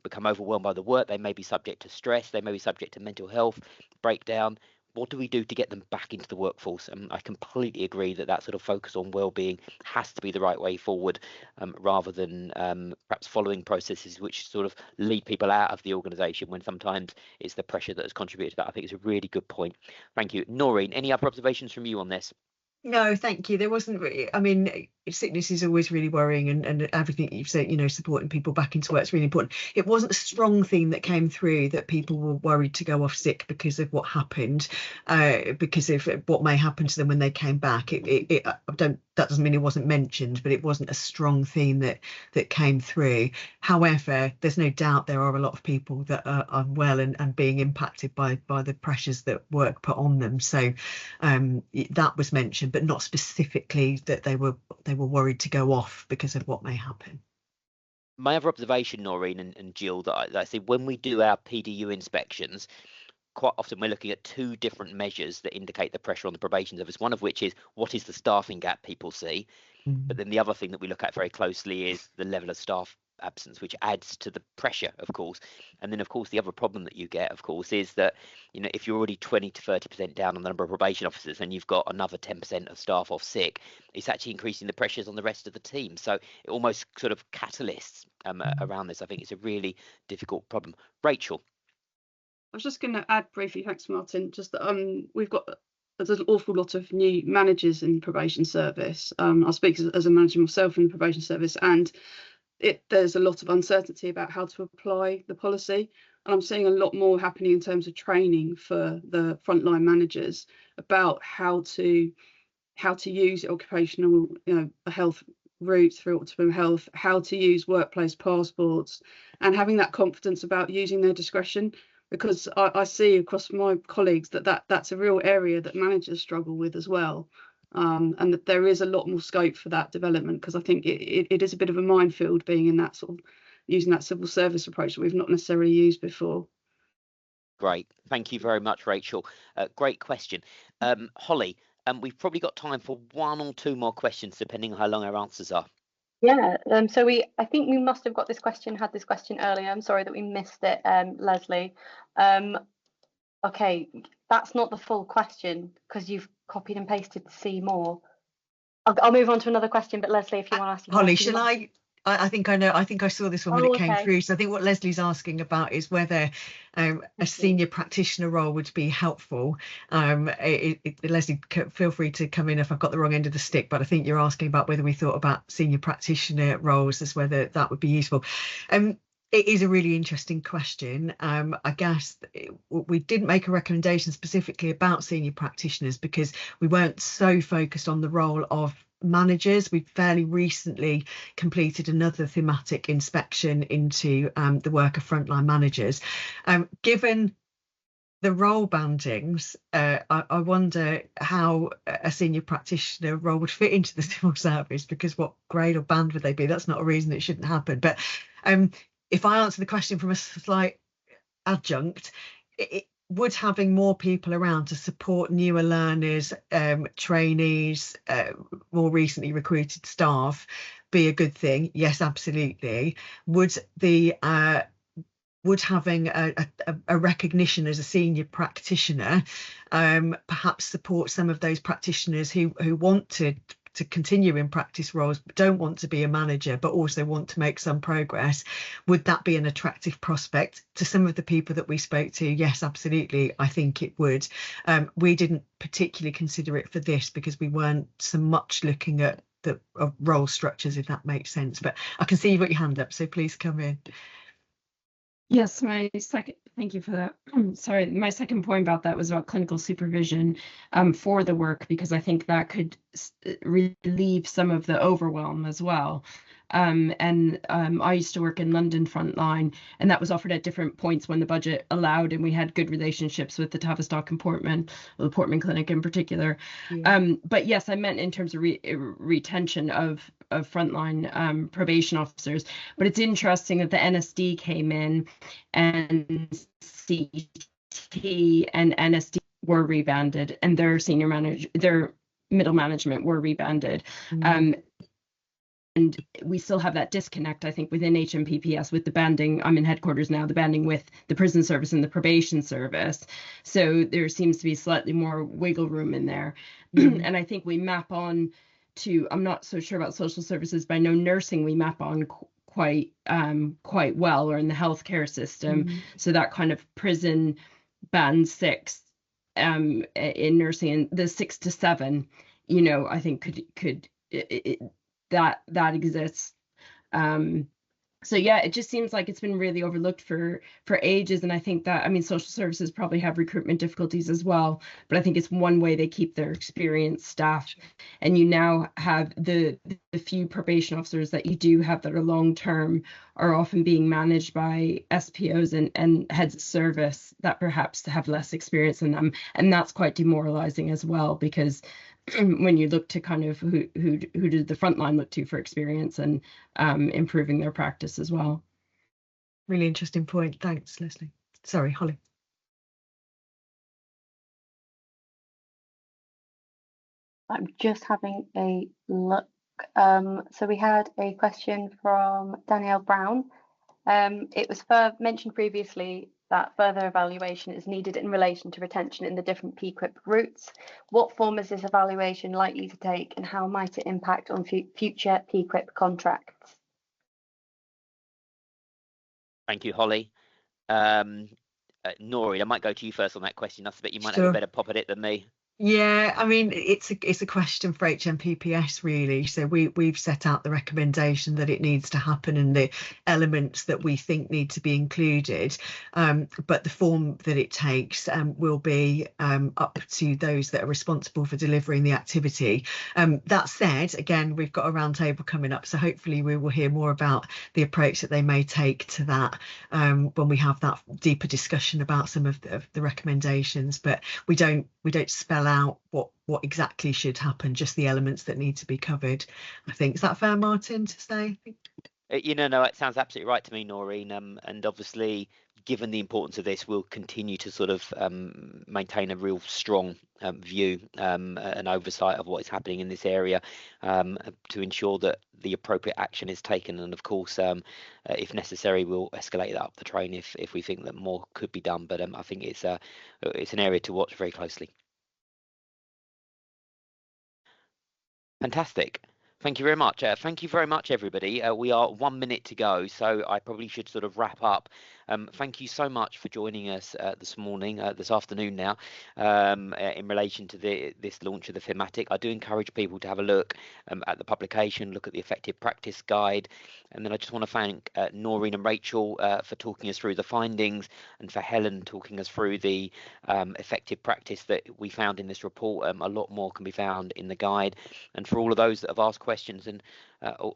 [SPEAKER 1] become overwhelmed by the work, they may be subject to stress, they may be subject to mental health breakdown. What do we do to get them back into the workforce? I completely agree that sort of focus on well-being has to be the right way forward, rather than perhaps following processes which sort of lead people out of the organisation when sometimes it's the pressure that has contributed to that. I think it's a really good point. Thank you. Noreen, any other observations from you on this?
[SPEAKER 2] No, thank you. There wasn't really, I mean, sickness is always really worrying, and everything you've said, supporting people back into work is really important. It wasn't a strong theme that came through that people were worried to go off sick because of what happened, because of what may happen to them when they came back. That doesn't mean it wasn't mentioned, but it wasn't a strong theme that came through. However, there's no doubt there are a lot of people that are unwell and being impacted by the pressures that work put on them. So that was mentioned, but not specifically that they were worried to go off because of what may happen.
[SPEAKER 1] My other observation, Noreen and Jill, that I see when we do our PDU inspections, quite often we're looking at two different measures that indicate the pressure on the probation service, one of which is what is the staffing gap people see, but then the other thing that we look at very closely is the level of staff absence, which adds to the pressure, of course. And then, of course, the other problem that you get, of course, is that if you're already 20 to 30% down on the number of probation officers and you've got another 10% of staff off sick, it's actually increasing the pressures on the rest of the team. So it almost sort of catalysts around this. I think it's a really difficult problem. Rachel.
[SPEAKER 3] I was just going to add briefly, thanks Martin, just that we've got there's an awful lot of new managers in probation service. I speak as a manager myself in the probation service, and there's a lot of uncertainty about how to apply the policy, and I'm seeing a lot more happening in terms of training for the frontline managers about how to use occupational health route through optimum health, how to use workplace passports, and having that confidence about using their discretion, because I see across my colleagues that's a real area that managers struggle with as well. And that there is a lot more scope for that development, because I think it is a bit of a minefield being in that sort of using that civil service approach that we've not necessarily used before.
[SPEAKER 1] Great, thank you very much, Rachel. Great question. Holly, we've probably got time for one or two more questions depending on how long our answers are.
[SPEAKER 5] Yeah, so I think we must have had this question earlier. I'm sorry that we missed it, Leslie. Okay, that's not the full question because you've copied and pasted to see more. I'll move on to another question, but Leslie, if you want to ask.
[SPEAKER 2] Holly, shall I? I think I know. I think I saw this one when it came through. So I think what Leslie's asking about is whether a senior practitioner role would be helpful. Leslie, feel free to come in if I've got the wrong end of the stick, but I think you're asking about whether we thought about senior practitioner roles as whether that would be useful. It is a really interesting question. I guess we didn't make a recommendation specifically about senior practitioners because we weren't so focused on the role of managers. We've fairly recently completed another thematic inspection into the work of frontline managers. Given the role bandings, I wonder how a senior practitioner role would fit into the civil service, because what grade or band would they be? That's not a reason it shouldn't happen. But if I answer the question from a slight adjunct, would having more people around to support newer learners, trainees, more recently recruited staff be a good thing? Yes, absolutely. Would having a recognition as a senior practitioner perhaps support some of those practitioners who want to continue in practice roles, but don't want to be a manager, but also want to make some progress? Would that be an attractive prospect to some of the people that we spoke to? Yes, absolutely. I think it would. We didn't particularly consider it for this because we weren't so much looking at the role structures, if that makes sense. But I can see you've got your hand up, so please come in.
[SPEAKER 7] Yes, thank you for that. Sorry, my second point about that was about clinical supervision for the work, because I think that could relieve some of the overwhelm as well. I used to work in London frontline, and that was offered at different points when the budget allowed, and we had good relationships with the Tavistock and Portman, the Portman Clinic in particular. Yeah. But yes, I meant in terms of retention of frontline probation officers. But it's interesting that the NSD came in, and CT and NSD were rebanded, and their middle management were rebanded. And we still have that disconnect, I think, within HMPPS with the banding. I'm in headquarters now, the banding with the prison service and the probation service. So there seems to be slightly more wiggle room in there. And I think we map on to, I'm not so sure about social services, but I know nursing we map on quite well, or in the healthcare system. So that kind of prison band 6 in nursing, and the 6 to 7, I think could that exists. So yeah, it just seems like it's been really overlooked for ages. And I think that, I mean, social services probably have recruitment difficulties as well, but I think it's one way they keep their experienced staff. And you now have the few probation officers that you do have that are long-term are often being managed by SPOs and heads of service that perhaps have less experience in them. And that's quite demoralizing as well, because when you look to kind of who did the frontline look to for experience and improving their practice as well.
[SPEAKER 2] Really interesting point. Thanks, Leslie. Sorry, Holly.
[SPEAKER 5] I'm just having a look. So we had a question from Danielle Brown. It was mentioned previously that further evaluation is needed in relation to retention in the different PQIP routes. What form is this evaluation likely to take, and how might it impact on future PQIP contracts?
[SPEAKER 1] Thank you, Holly. Noreen, I might go to you first on that question. I bet you might have a better pop at it than me.
[SPEAKER 2] Yeah, I mean, it's a question for HMPPS really. So we've set out the recommendation that it needs to happen and the elements that we think need to be included. But the form that it takes will be up to those that are responsible for delivering the activity. That said, again, we've got a roundtable coming up, so hopefully we will hear more about the approach that they may take to that when we have that deeper discussion about some of the recommendations. But we don't spell out what exactly should happen, just the elements that need to be covered. I think, is that fair, Martin, to say?
[SPEAKER 1] No, it sounds absolutely right to me, Noreen. And obviously, given the importance of this, we'll continue to sort of maintain a real strong view and oversight of what is happening in this area to ensure that the appropriate action is taken. And of course, if necessary, we'll escalate that up the train if we think that more could be done. But I think it's an area to watch very closely. Fantastic. Thank you very much. Thank you very much, everybody. We are 1 minute to go, so I probably should sort of wrap up. Thank you so much for joining us this afternoon now, in relation to this launch of the thematic. I do encourage people to have a look at the publication, look at the effective practice guide. And then I just want to thank Noreen and Rachel for talking us through the findings, and for Helen talking us through the effective practice that we found in this report. A lot more can be found in the guide. And for all of those that have asked questions, questions, and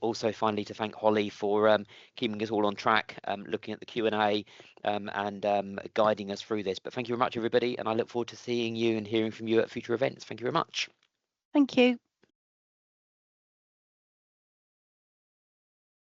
[SPEAKER 1] also finally to thank Holly for keeping us all on track, looking at the Q&A and guiding us through this. But thank you very much, everybody, and I look forward to seeing you and hearing from you at future events. Thank you very much.
[SPEAKER 6] Thank you.